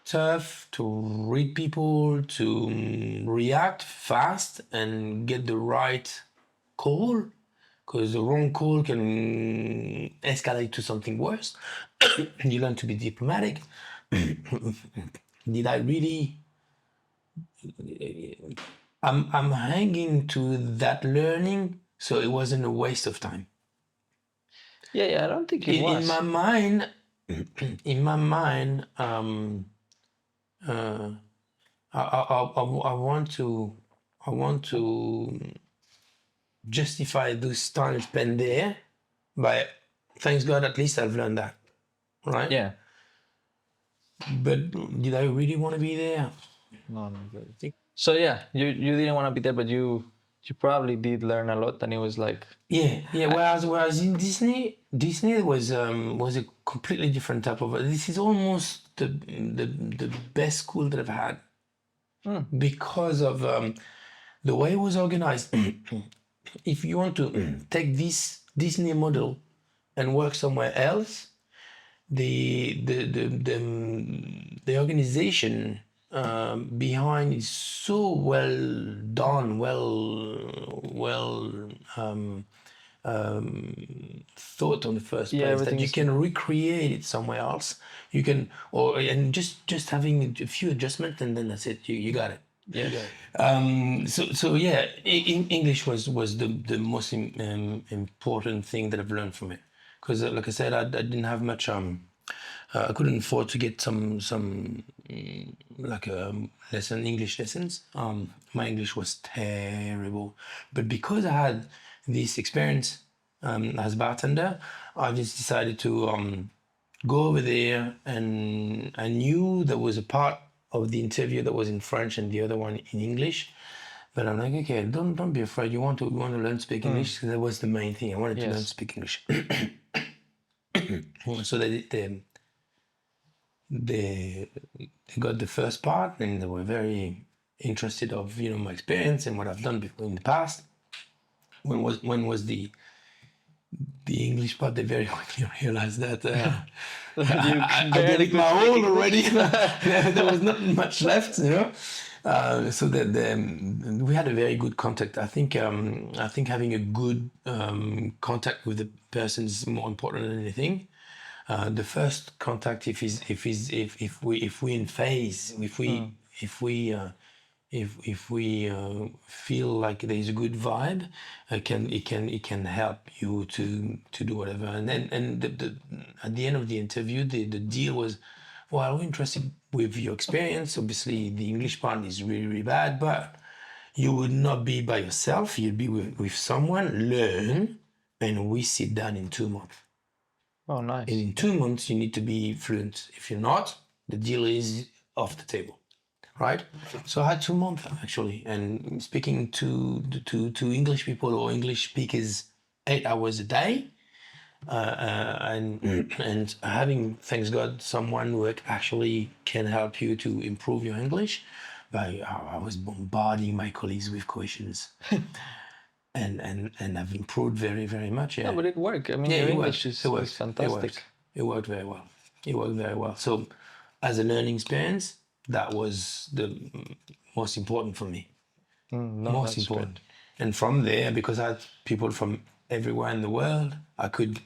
tough, to read people, to react fast and get the right call, because the wrong call can escalate to something worse. You learn to be diplomatic. Did I really? I'm hanging to that learning, so it wasn't a waste of time. Yeah, I don't think it was. In my mind, I want to justify those time spent there by, thanks God, at least I've learned that, right? Yeah. But did I really want to be there? No, good. So yeah, you didn't want to be there, but you probably did learn a lot, and it was like Yeah. Whereas in Disney was a completely different type of. This is almost the best school that I've had because of the way it was organized. If you want to take this Disney model and work somewhere else, the organization behind is so well done, well thought on the first Yeah, place, that everything you is. can recreate it somewhere else. You can, or and just having a few adjustments, and then that's it. You got it. Yes. So yeah, English was the most important thing that I've learned from it, because like I said, I didn't have much. I couldn't afford to get some like English lessons. My English was terrible, but because I had this experience as bartender, I just decided to go over there, and I knew there was a part of the interview that was in French and the other one in English. But I'm like, okay, don't be afraid. You want to learn to speak English. So that was the main thing. I wanted to learn to Yes. speak English. So they got the first part, and they were very interested of my experience and what I've done before in the past. When was the English part? They very quickly realized that You I did barely it could my speak own already. English. There was not much left. So that we had a very good contact. I think having a good contact with the person is more important than anything. The first contact, if we in phase, if we feel like there is a good vibe, it can help you to do whatever. And at the end of the interview, the deal was, well, we're interested with your experience. Obviously, the English part is really, really bad, but you would not be by yourself. You'd be with someone, learn, and we sit down in 2 months. Oh, And nice. in 2 months, you need to be fluent. If you're not, the deal is off the table, right? So I had 2 months actually, and speaking to English people or English speakers 8 hours a day, and having, thanks God, someone who actually can help you to improve your English. I was bombarding my colleagues with questions, and I've improved very, very much. No, Yeah. but it worked. I mean, Yeah, your it English worked. is, It is worked. It fantastic. worked. It worked very well. It worked very well. So, as a learning experience, that was the most important for me. No, Most that's great. important. And from there, because I had people from everywhere in the world, I could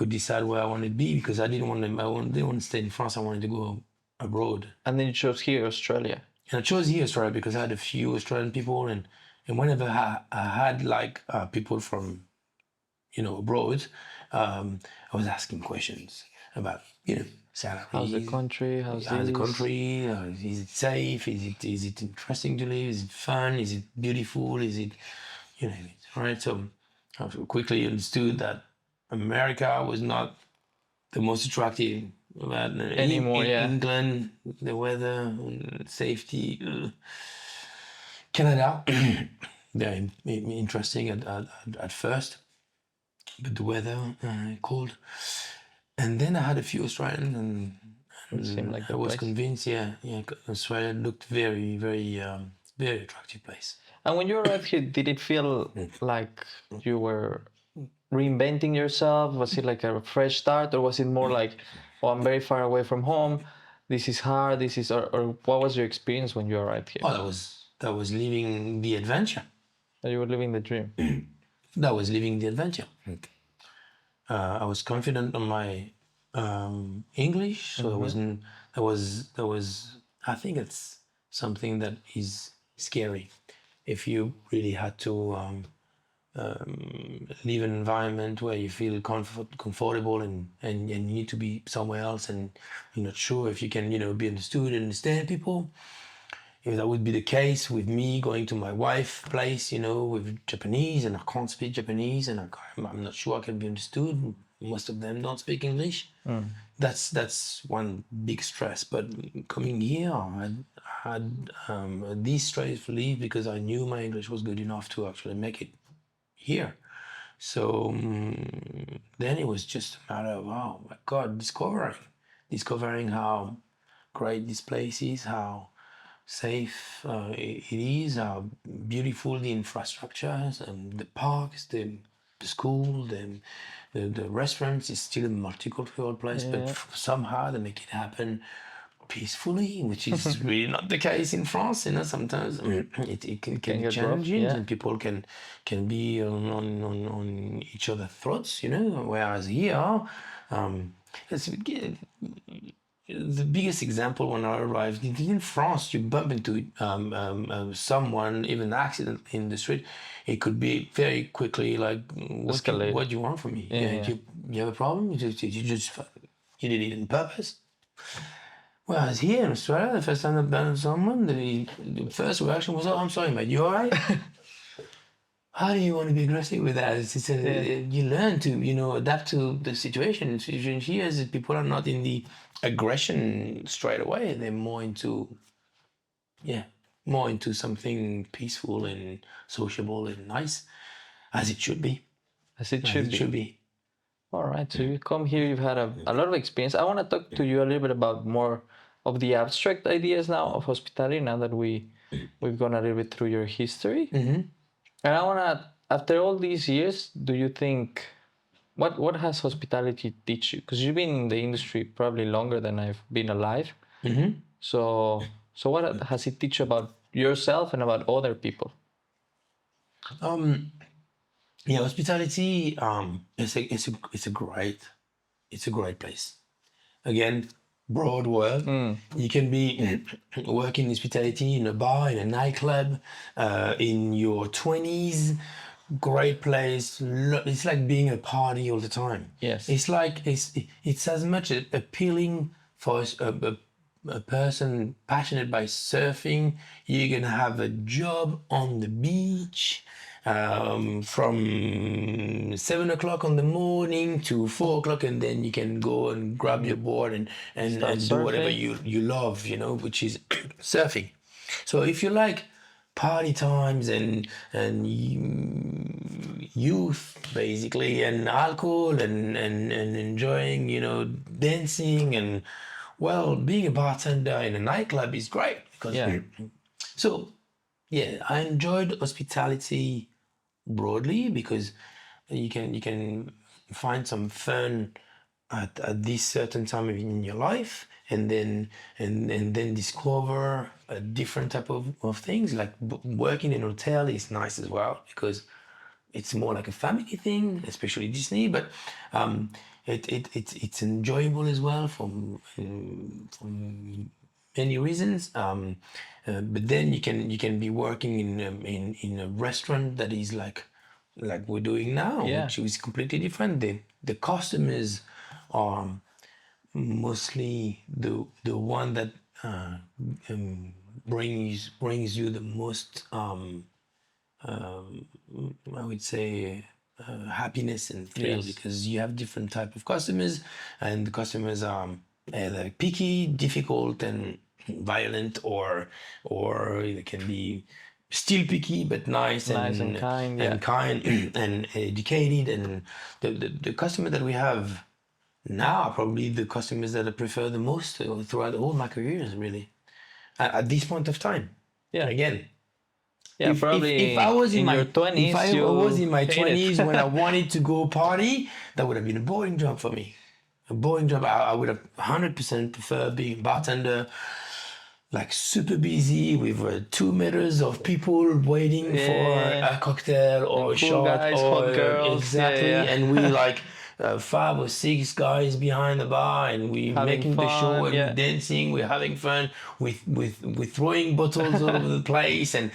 decide where I wanted to be, because I didn't want to stay in France. I wanted to go abroad. And then you chose here, Australia. And I chose here Australia because I had a few Australian people, and whenever I had like people from abroad, I was asking questions about salaries. How's the country? How's How's the this? country? Is it safe? Is it interesting to live? Is it fun? Is it beautiful? Is it, you name it? All right. So I quickly understood that America was not the most attractive. But Anymore, yeah. England, the weather, safety. Canada, very interesting at first, but the weather cold. And then I had a few Australians, and It seemed like I the was place. convinced. Yeah, Australia looked very, very, very attractive place. And when you arrived here, did it feel like you were reinventing yourself? Was it like a fresh start, or was it more like, oh, I'm very far away from home, this is hard, or what was your experience when you arrived here? Oh, that was living the adventure. You were living the dream. That was living the adventure. I was confident on my English, so there was. I think it's something that is scary. If you really had to live an environment where you feel comfortable, and you need to be somewhere else, and you're not sure if you can be understood and understand people. If that would be the case with me going to my wife's place, with Japanese, and I can't speak Japanese, and I'm not sure I can be understood. Most of them don't speak English. That's one big stress. But coming here, I had this stress relief because I knew my English was good enough to actually make it here. So then it was just a matter of, oh my God, discovering how great this place is, how safe it is, how beautiful the infrastructures, and the parks, the school, the restaurants. Is still a multicultural place, but Yeah. somehow they make it happen peacefully, which is really not the case in France. Sometimes it can Can be get rough, challenging, yeah. and people can be on each other's throats. Whereas here, it's, the biggest example when I arrived in France, you bump into someone, even an accident in the street, it could be very quickly like, Escalate. what do you want from me? Yeah. You have a problem? You did it on purpose. Whereas here in Australia, the first time I banned someone, the first reaction was, "Oh, I'm sorry, mate. You alright?" How do you want to be aggressive with that? You learn to, adapt to the situation. Situation here is that people are not in the aggression straight away. They're more into something peaceful and sociable and nice, as it should be. As it As should it be. should be. All right, so you come here, you've had a lot of experience. I want to talk to you a little bit about more of the abstract ideas now of hospitality, now that we've gone a little bit through your history. Mm-hmm. And I want to, after all these years, do you think, what has hospitality teach you? Because you've been in the industry probably longer than I've been alive. Mm-hmm. So what has it teach you about yourself and about other people? Hospitality it's a great place. Again, broad world. You can be working in hospitality in a bar, in a nightclub, in your 20s. Great place. It's like being a party all the time. Yes. It's like it's as much appealing for a person passionate by surfing. You're gonna have a job on the beach from 7 o'clock in the morning to 4 o'clock, and then you can go and grab your board and do whatever surfing. you love, which is surfing. So if you like party times and youth basically, and alcohol and enjoying, dancing, and being a bartender in a nightclub is great because so I enjoyed hospitality broadly because you can find some fun at this certain time in your life, and then discover a different type of things. Like working in a hotel is nice as well because it's more like a family thing, especially Disney, but it's enjoyable as well from many reasons. But then you can be working in a restaurant that is like we're doing now, which is completely different. The customers are mostly the one that brings you the most I would say happiness and thrill, because you have different type of customers, and the customers are either picky, difficult, and violent, or they can be still picky but nice and kind, and kind and educated. And the customer that we have now are probably the customers that I prefer the most throughout all my careers, really, at this point of time. Again, if I was in your 20s, if I was in my 20s when I wanted to go party, that would have been a boring job for me. A boring job. I would have 100% prefer being a bartender, like super busy with 2 meters of people waiting for a cocktail or a shot, guys, or hot girls. exactly, and we like 5 or 6 guys behind the bar, and we making the show, and we're dancing, we're having fun, with throwing bottles all over the place, and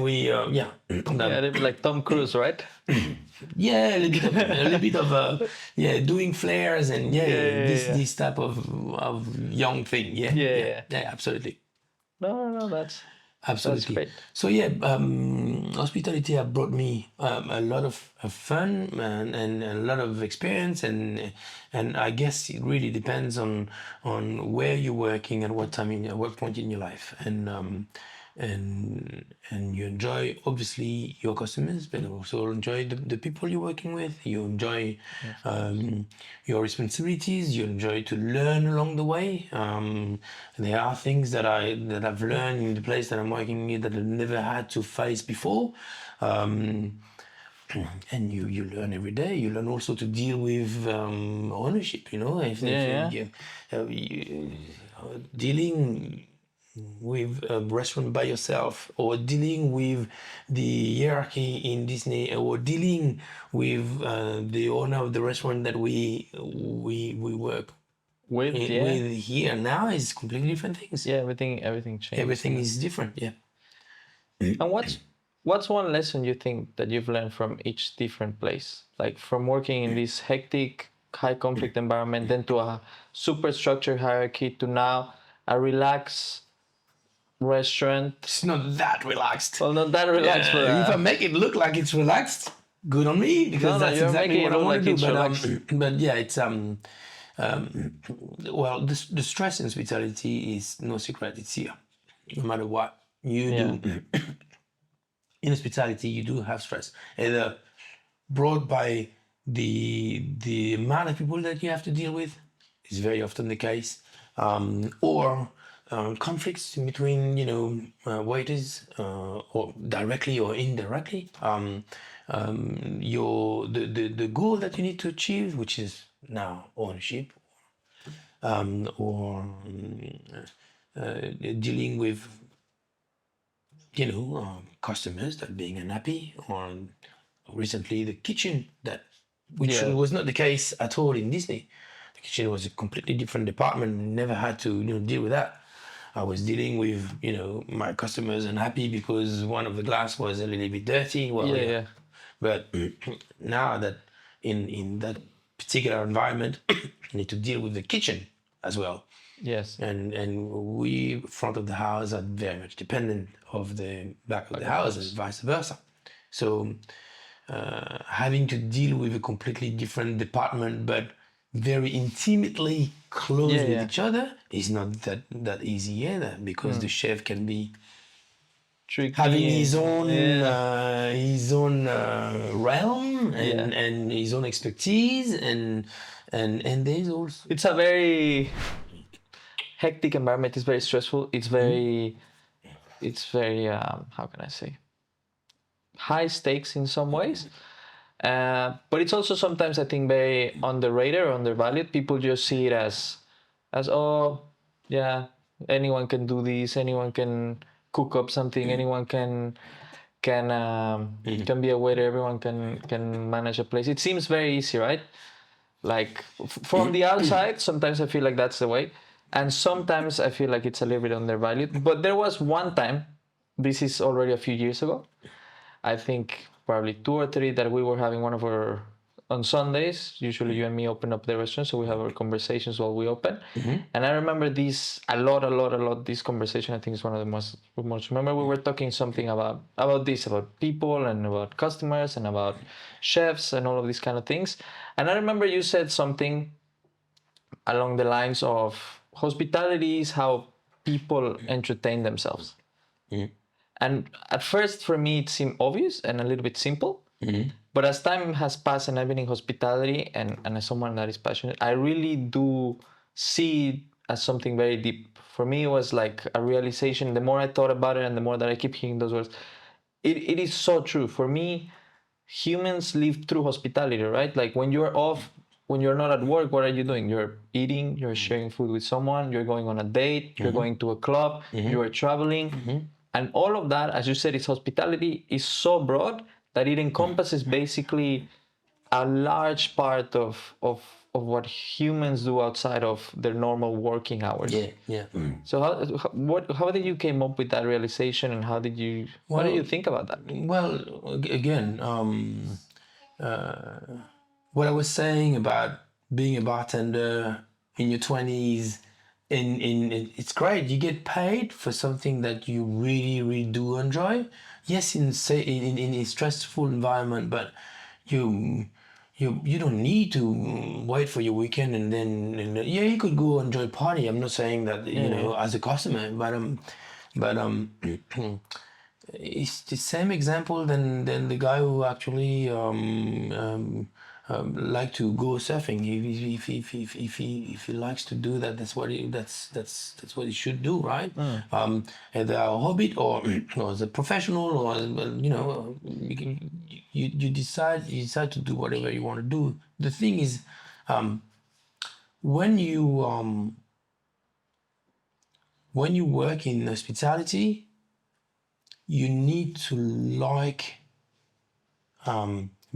we a little bit like Tom Cruise, right? a little bit of doing flares and this type of young thing. Absolutely. No, that's Absolutely. great. So hospitality have brought me a lot of fun and a lot of experience, and I guess it really depends on where you're working and what point in your life, and you enjoy obviously your customers, but also enjoy the people you're working with. You enjoy your responsibilities. You enjoy to learn along the way. There are things that I've learned in the place that I'm working in that I've never had to face before. and you learn every day. You learn also to deal with ownership. If dealing with a restaurant by yourself, or dealing with the hierarchy in Disney, or dealing with the owner of the restaurant that we work With with here now, is completely different things. everything changes. Everything is different. Yeah. And what's one lesson you think that you've learned from each different place? Like from working in this hectic, high conflict environment, then to a super structured hierarchy, to now a relaxed restaurant. It's not that relaxed. Well, not that relaxed, but If I make it look like it's relaxed, good on me, because that's you're exactly making what it I look want like to do. it's But yeah, it's well, the stress in hospitality is no secret. It's here, no matter what you do. In hospitality, you do have stress, either brought by the amount of people that you have to deal with, is very often the case, or conflicts between waiters, or directly or indirectly. The goal that you need to achieve, which is now ownership, or dealing with customers that being unhappy, or recently the kitchen, which was not the case at all in Disney. The kitchen was a completely different department. Never had to deal with that. I was dealing with my customers unhappy because one of the glass was a little bit dirty. But now that in that particular environment, you need to deal with the kitchen as well. Yes. And we, front of the house, are very much dependent of the back of the house, and vice versa. So having to deal with a completely different department, but very intimately close with each other, is not that easy either, because the chef can be tricky, having his own realm and his own expertise, and there's also, it's a very hectic environment. It's very stressful. It's very how can I say, high stakes in some ways. But it's also sometimes, I think, very underrated or undervalued. People just see it as oh yeah, anyone can do this, anyone can cook up something, anyone can be a waiter, everyone can manage a place. It seems very easy, right? Like from the outside, sometimes I feel like that's the way, and sometimes I feel like it's a little bit undervalued. But there was one time, this is already a few years ago, I think probably 2 or 3, that we were having one of our, on Sundays, usually you and me open up the restaurant, so we have our conversations while we open. And I remember this a lot, this conversation. I think is one of the most remember, we were talking something about people and about customers and about chefs and all of these kind of things. And I remember you said something along the lines of hospitality is how people entertain themselves. And at first, for me, it seemed obvious and a little bit simple. But as time has passed and I've been in hospitality, and as someone that is passionate, I really do see it as something very deep. For me, it was like a realization. The more I thought about it and the more that I keep hearing those words, it is so true. For me, humans live through hospitality, right? Like when you're off, when you're not at work, what are you doing? You're eating, you're sharing food with someone, you're going on a date, you're going to a club, you are traveling. And all of that, as you said, is hospitality, is so broad that it encompasses basically a large part of what humans do outside of their normal working hours. So how did you came up with that realization, and what did you think about that? Well, again, what I was saying about being a bartender in your 20s, it's great. You get paid for something that you really do enjoy. Yes, in a stressful environment, but you don't need to wait for your weekend and then you could go enjoy party. I'm not saying that as a customer, but it's the same example than the guy who actually like to go surfing. If he likes to do that, that's what he should do, right? Either a hobby or as a professional, or you decide to do whatever you want to do. The thing is, when you work in hospitality, you need to like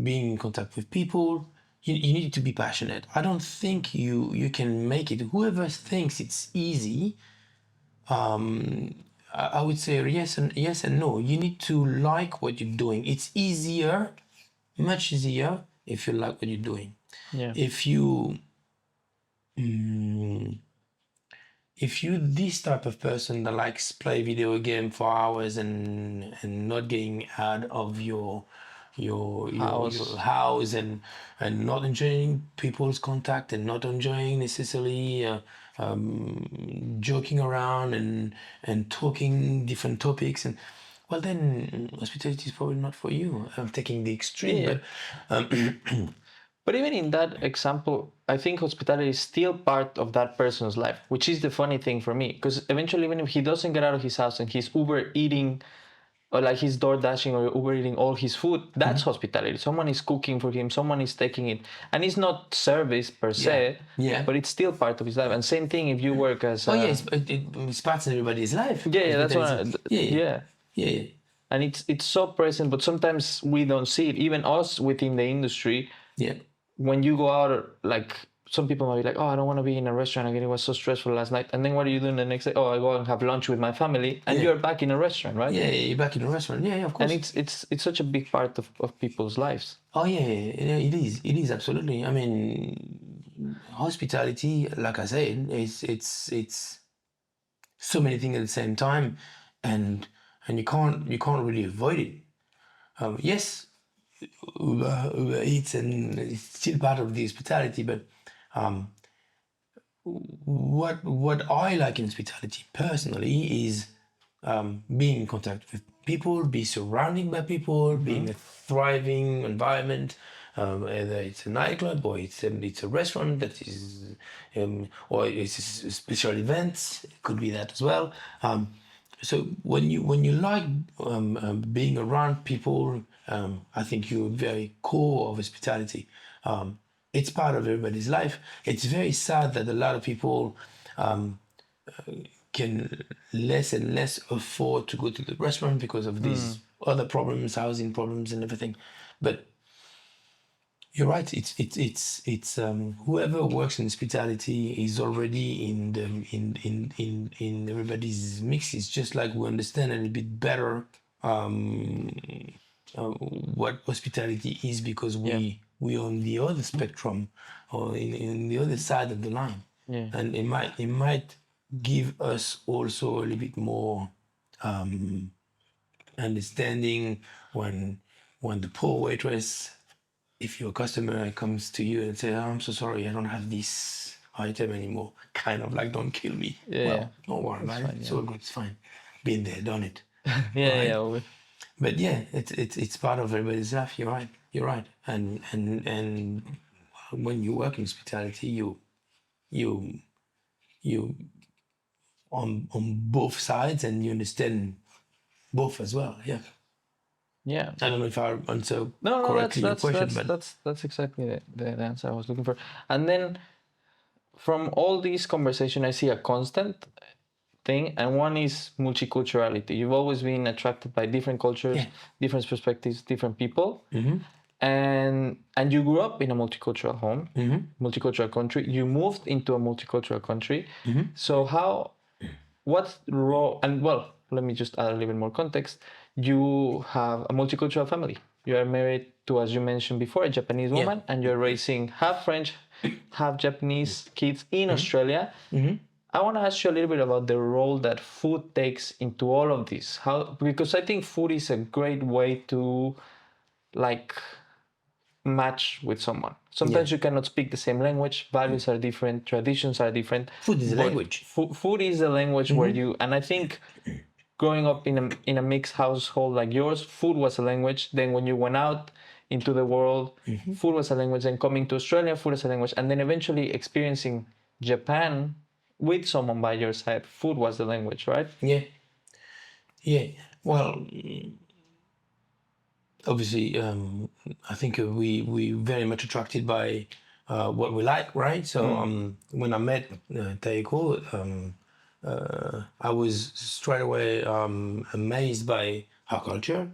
being in contact with people. You need to be passionate. I don't think you can make it. Whoever thinks it's easy, I would say yes and no. You need to like what you're doing. It's easier, much easier, if you like what you're doing. Yeah. If you this type of person that likes play video game for hours and not getting out of your house and not enjoying people's contact and not enjoying necessarily joking around and talking different topics, and well, then hospitality is probably not for you. I'm taking the extreme. But even in that example, I think hospitality is still part of that person's life, which is the funny thing for me. Because eventually, even if he doesn't get out of his house and he's Uber eating, or like he's door dashing or Uber eating all his food, that's hospitality. Someone is cooking for him, someone is taking it. And it's not service per se, but it's still part of his life. And same thing if you work as it's part of everybody's life. That's what and it's so present, but sometimes we don't see it. Even us within the industry, when you go out, like some people might be like, oh, I don't want to be in a restaurant again. It was so stressful last night. And then what are you doing the next day? Oh, I go and have lunch with my family, and you're back in a restaurant, right? Yeah, you're back in a restaurant. Yeah, of course. And it's such a big part of people's lives. Oh yeah, it is. It is absolutely. I mean, hospitality, like I said, it's so many things at the same time, and you can't really avoid it. Yes, Uber Eats and it's still part of the hospitality, but what I like in hospitality personally is being in contact with people, be surrounded by people, being a thriving environment. Either it's a nightclub or it's a restaurant that is, or it's a special events. It could be that as well. So when you like being around people, I think you're very core of hospitality. It's part of everybody's life. It's very sad that a lot of people can less and less afford to go to the restaurant because of these other problems, housing problems, and everything. But you're right. It's whoever works in hospitality is already in everybody's mix. It's just like we understand a little bit better what hospitality is because we on the other spectrum or in the other side of the line. And it might give us also a little bit more understanding when the poor waitress, if your customer comes to you and say, oh, I'm so sorry, I don't have this item anymore, kind of like, don't kill me. Don't worry about it. It's all good. It's fine. Been there, done it. But yeah, it's part of everybody's life. You're right. And when you work in hospitality, you on both sides and you understand both as well. I don't know if I answer correctly your question, but that's exactly the answer I was looking for. And then from all these conversations, I see a constant thing, and one is multiculturality. You've always been attracted by different cultures, different perspectives, different people, and you grew up in a multicultural home, multicultural country. You moved into a multicultural country. So what role? And well, let me just add a little bit more context. You have a multicultural family. You are married to, as you mentioned before, a Japanese woman, and you're raising half French, half Japanese kids in Australia. I want to ask you a little bit about the role that food takes into all of this. Because I think food is a great way to match with someone. Sometimes you cannot speak the same language, values are different, traditions are different. Food is a language. Food is a language where you, and I think growing up in a mixed household like yours, food was a language. Then when you went out into the world, food was a language, and coming to Australia, food as a language, and then eventually experiencing Japan with someone by your side, food was the language, right? Yeah. Yeah. Well, obviously, I think we very much attracted by what we like, right? So when I met Taeko, I was straight away amazed by her culture.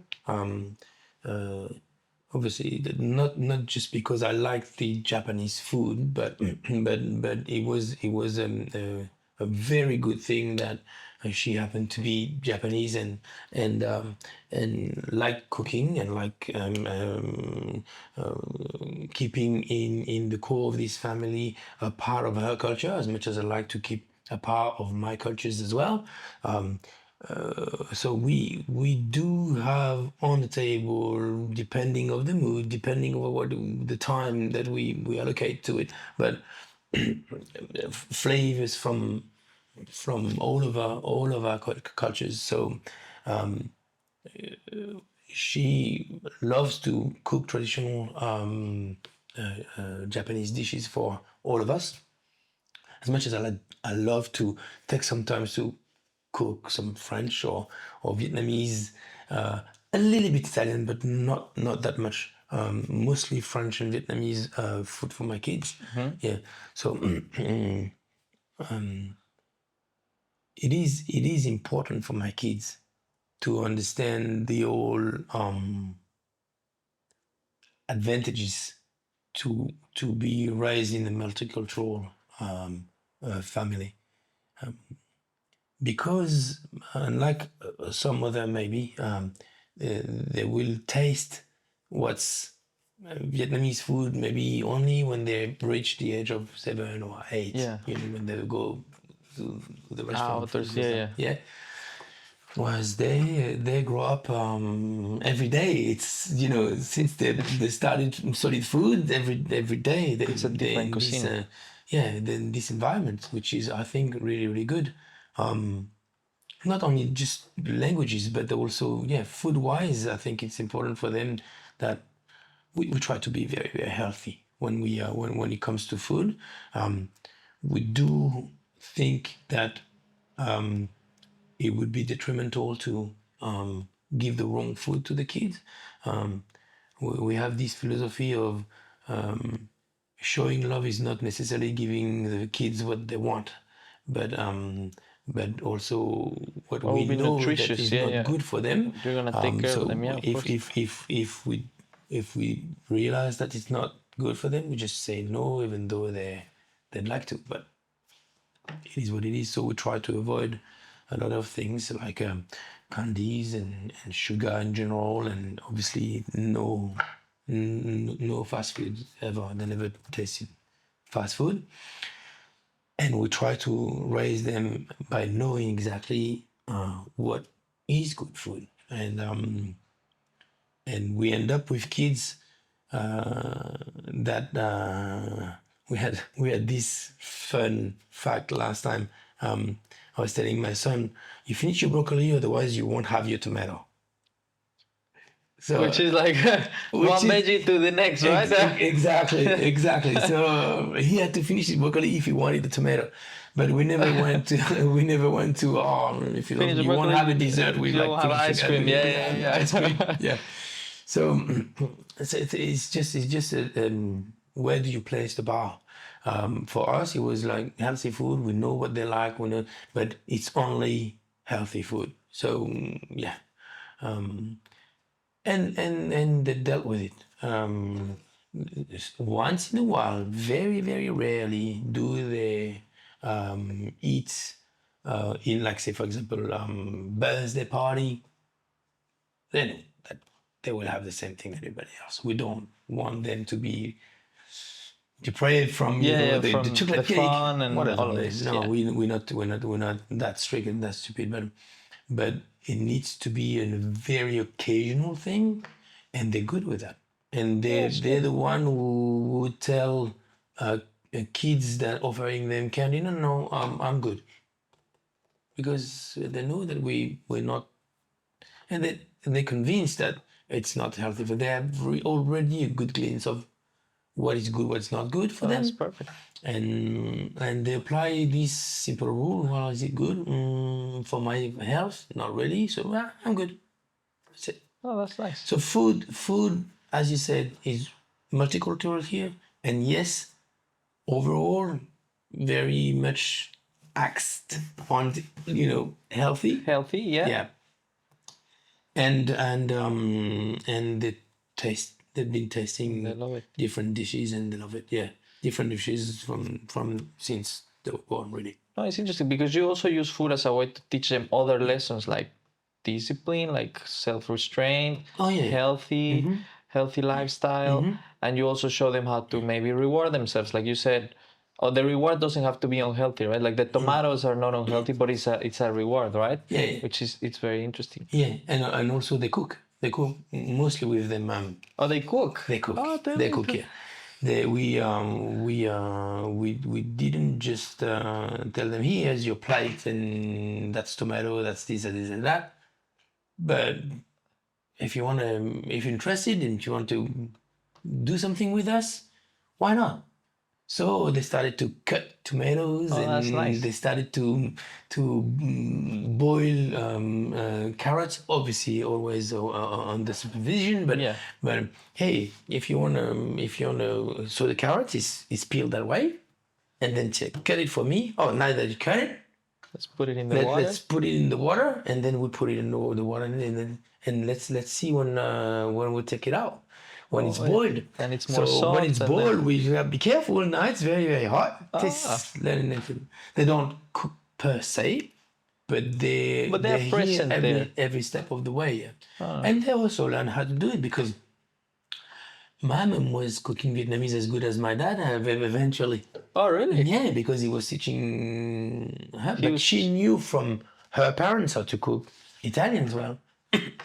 Obviously, not just because I liked the Japanese food, but but it was a very good thing that she happened to be Japanese and like cooking and like keeping in the core of this family a part of her culture as much as I like to keep a part of my cultures as well. So we do have on the table, depending of the mood, depending on what the time that we allocate to it, but flavors from all of our cultures. So she loves to cook traditional Japanese dishes for all of us. As much as I love to take some time to cook some French or Vietnamese, a little bit Italian, but not that much. Mostly French and Vietnamese food for my kids. Yeah, so it is important for my kids to understand the whole advantages to be raised in a multicultural family. Because unlike some other maybe they will taste what's Vietnamese food maybe only when they reach the age of 7 or 8. Yeah. When they go to the restaurant. Outdoors, yeah. Yeah. Whereas they grow up every day. It's since they started solid food every day. It's a different cuisine. Then this environment, which is I think really really good. Not only just languages, but also food wise. I think it's important for them that we try to be very very healthy when we when it comes to food. We do think that it would be detrimental to give the wrong food to the kids. We have this philosophy of showing love is not necessarily giving the kids what they want, but also what we be know that nutritious, is yeah, not yeah. good for them. You're gonna take care so of them, yeah, of course. if we realize that it's not good for them, we just say no, even though they'd like to. But it is what it is. So we try to avoid a lot of things like candies and sugar in general, and obviously no fast food ever. They never tasted fast food, and we try to raise them by knowing exactly what is good food, and we end up with kids that we had this fun fact last time. I was telling my son, "You finish your broccoli, otherwise you won't have your tomato." So, Which is like one veggie to the next, right? Exactly. So he had to finish his broccoli if he wanted the tomato, but we never went to. If you Finish the you won't broccoli, have a dessert with you like won't have ice sugar. cream. Yeah. Ice cream. Yeah. So it's just where do you place the bar? For us, it was like healthy food. We know what they like. We know, but it's only healthy food. So yeah. And they dealt with it. Once in a while, very very rarely do they eat in, like, say for example, birthday party. Then that they will have the same thing everybody else. We don't want them to be deprived from the from chocolate the cake, fun and whatever. all of this. No, yeah. we're not that strict and that stupid, but it needs to be a very occasional thing, and they're good with that. And they're the one who would tell kids that offering them candy, no, I'm good, because they know that we're not. and they're convinced that it's not healthy, but they have already a good glimpse of what is good, what's not good for them. That's perfect. And they apply this simple rule. Well, is it good for my health? Not really. So I'm good. That's it. Oh, that's nice. So food, as you said, is multicultural here, and yes, overall, very much axed on healthy. Healthy, yeah. Yeah. And they taste. They've been tasting They love it. different dishes and they love it. Yeah, different dishes from since they were born, really. No, it's interesting because you also use food as a way to teach them other lessons like discipline, like self-restraint, Oh yeah. healthy lifestyle, and you also show them how to maybe reward themselves, like you said. Oh, the reward doesn't have to be unhealthy, right? Like the tomatoes are not unhealthy, but it's a reward, right? Yeah. Which is it's very interesting. Yeah, and also they cook. They cook mostly with them. Oh, they cook. They cook. Oh, They cook. Yeah. We didn't just tell them, here's your plate and that's tomato, that's this and this and that. But if you're interested and if you want to do something with us, why not? So they started to cut tomatoes that's nice. they started to boil carrots, obviously always on the supervision. But hey, if you wanna, so the carrot is peeled that way, and then cut it for me. Oh, now that you cut it, let's put it in the water. Let's put it in the water, and then we put it in the water, and let's see when we take it out. When it's boiled, and it's more soft. So when it's boiled, we have to be careful. Now it's very, very hot. They don't cook per se, but they're present there every step of the way. And they also learn how to do it because my mom was cooking Vietnamese as good as my dad eventually. Oh, really? Yeah, because he was teaching her. But she knew from her parents how to cook Italian as well.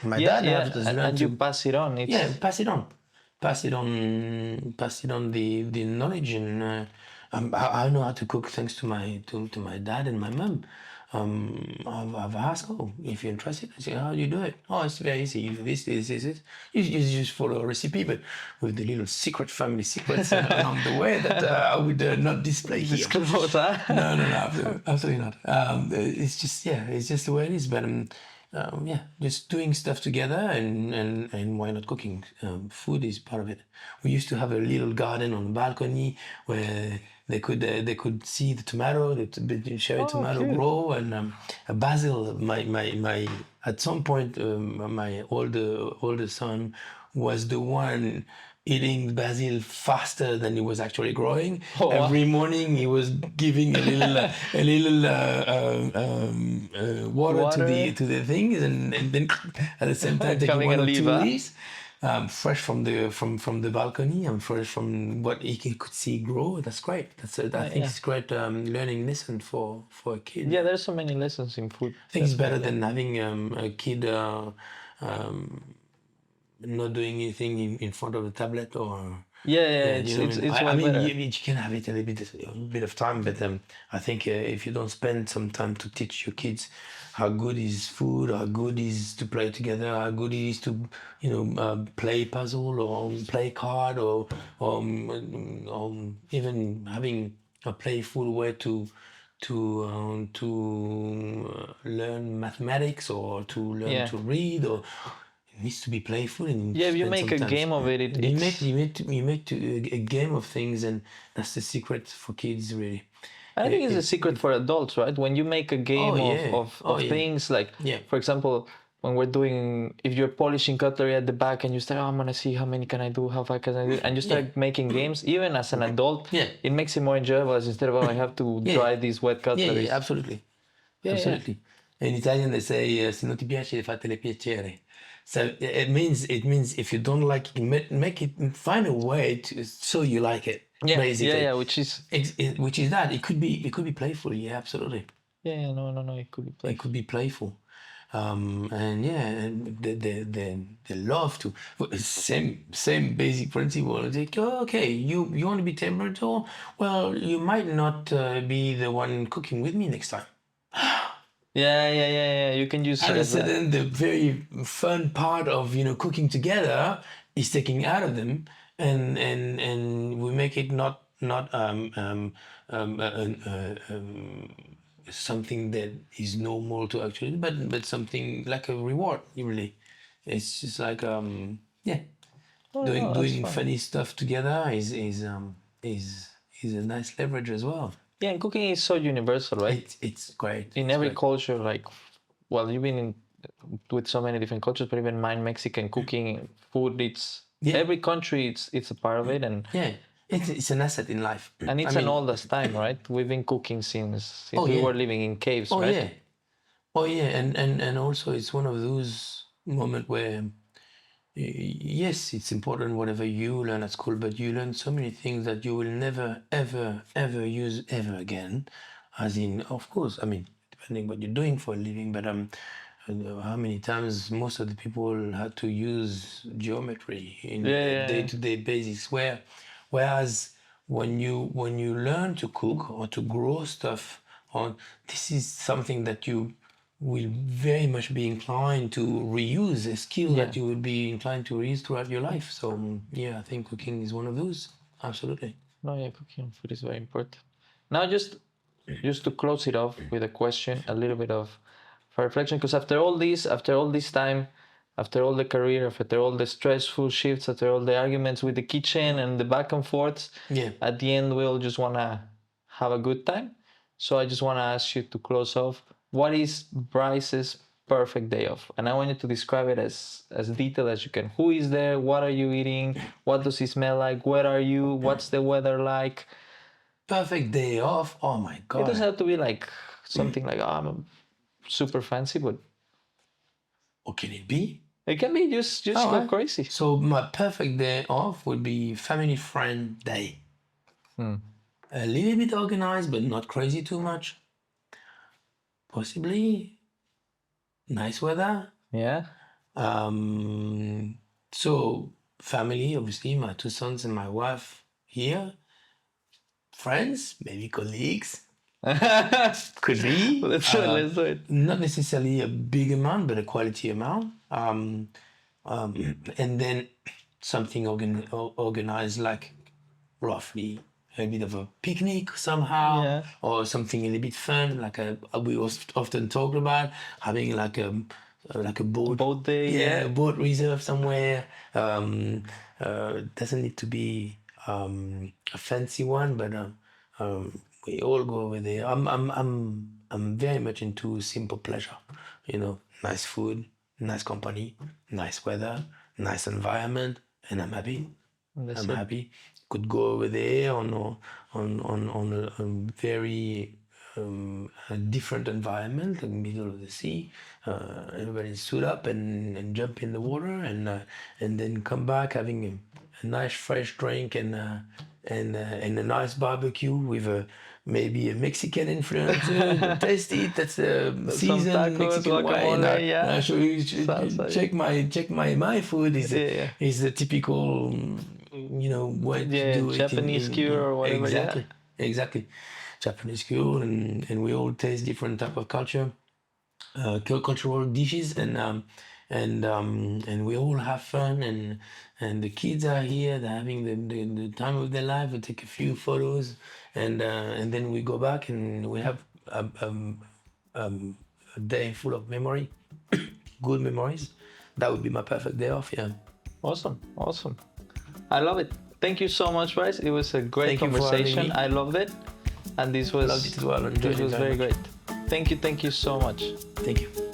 My dad had to learn and you pass it on. Pass it on the knowledge, and I know how to cook thanks to my dad and my mom. I've asked, if you're interested, I say, how do you do it? Oh, it's very easy. You do this. You just follow a recipe, but with the little family secrets along the way that I would not display here. Disclose, huh? No, absolutely not. It's just the way it is. But just doing stuff together and why not cooking? Food is part of it. We used to have a little garden on the balcony where they could see the tomato, the cherry tomato grow, and basil. My at some point my older son was the one eating basil faster than it was actually growing. Every morning he was giving a little water to the things, and then at the same time taking one or two leaves, fresh from the balcony and fresh from what he could see grow. That's great. I think it's great learning lesson for a kid. Yeah, there's so many lessons in food. I think it's better than having a kid not doing anything in front of a tablet or it's I mean you can have it a bit of time, but I think if you don't spend some time to teach your kids how good is food, how good is to play together, how good it is to play puzzle or play card or even having a playful way to learn mathematics or to learn to read, or it needs to be playful. And if you make a game of it, you make a game of things, and that's the secret for kids, really. I think it's a secret for adults, right? When you make a game of things, like for example, when we're doing, if you're polishing cutlery at the back and you start, I'm gonna see how many can I do, how far can I do, and you start making games, even as an adult, it makes it more enjoyable, as instead of I have to dry these wet cutlery. Yeah, absolutely. Absolutely. In Italian they say, se non ti piace fatele piacere. So it means if you don't like it, make it, find a way so you like it. Basically. Which is that it could be playful. Yeah, absolutely. No, it could be playful. It could be playful. And they love to. Same basic principle. It's like, okay, you want to be temperature? Well, you might not be the one cooking with me next time. Yeah. You can use All of a as a- sudden, the very fun part of cooking together is taken out of them, and we make it not something that is normal to actually, but something like a reward. Really, it's just like yeah, Oh, doing no, that's doing fun. funny stuff together is a nice leverage as well. Yeah, and cooking is so universal, right? It's great. In It's every great. culture, like, well, you've been in with so many different cultures, but even mine, Mexican cooking, food, it's Yeah. every country, it's a part of it, and Yeah, it's an asset in life. it's I an mean, oldest time, right? We've been cooking since oh we yeah, were living in caves, oh right? yeah, oh yeah, and also it's one of those moments where yes, it's important whatever you learn at school, but you learn so many things that you will never ever use ever again. As in, of course, I mean, depending what you're doing for a living, but I know how many times most of the people had to use geometry in Yeah. day-to-day basis, whereas when you learn to cook or to grow stuff on, this is something that you will very much be inclined to reuse, a skill Yeah. that you will be inclined to reuse throughout your life. So yeah, I think cooking is one of those. Absolutely. No, yeah, cooking food is very important. Now, just to close it off with a question, a little bit of for reflection, because after all this time, after all the career, after all the stressful shifts, after all the arguments with the kitchen and the back and forths, Yeah. at the end we'll just wanna have a good time. So I just wanna ask you to close off. What is Brice's perfect day off? And I want you to describe it as detailed as you can. Who is there? What are you eating? What does it smell like? Where are you? What's the weather like? Perfect day off. Oh my It doesn't God. have to be like something like, oh, I'm super fancy, but What can it be? it can be just All go right. crazy. So my perfect day off would be family friend day. A little bit organized, but not crazy too much. Possibly nice weather. Yeah. So family, obviously, my two sons and my wife here. Friends, maybe colleagues. Could be. Let's do it. Let's do it. Not necessarily a big amount, but a quality amount. And then something organized, like roughly a bit of a picnic somehow, Yeah. or something a little bit fun, like we often talk about having like a boat. Boat day. Yeah, a boat reserve somewhere. Doesn't need to be a fancy one, but we all go over there. I'm very much into simple pleasure. Nice food, nice company, nice weather, nice environment, and I'm happy. That's I'm it. happy. Could go over there on a very a different environment, in the middle of the sea. Everybody stood up and jump in the water, and then come back having a nice fresh drink and a nice barbecue with maybe a Mexican influence. Taste it. That's a seasoned tacos, Mexican wine. guacamole, yeah. Actually, Salsa, check my food. Yeah. Is the typical way to do it. Japanese skewer or whatever. Exactly. Japanese skewer, and we all taste different type of cultural dishes, and we all have fun, and the kids are here. They're having the time of their life. We take a few photos, and then we go back and we have a day full of memory, good memories. That would be my perfect day off. Yeah. Awesome. I love it. Thank you so much, Brice. It was a great Thank you for having conversation. me. I loved it, and this was Loved it as well. Enjoyed this it was very much. great. Thank you so much. Thank you.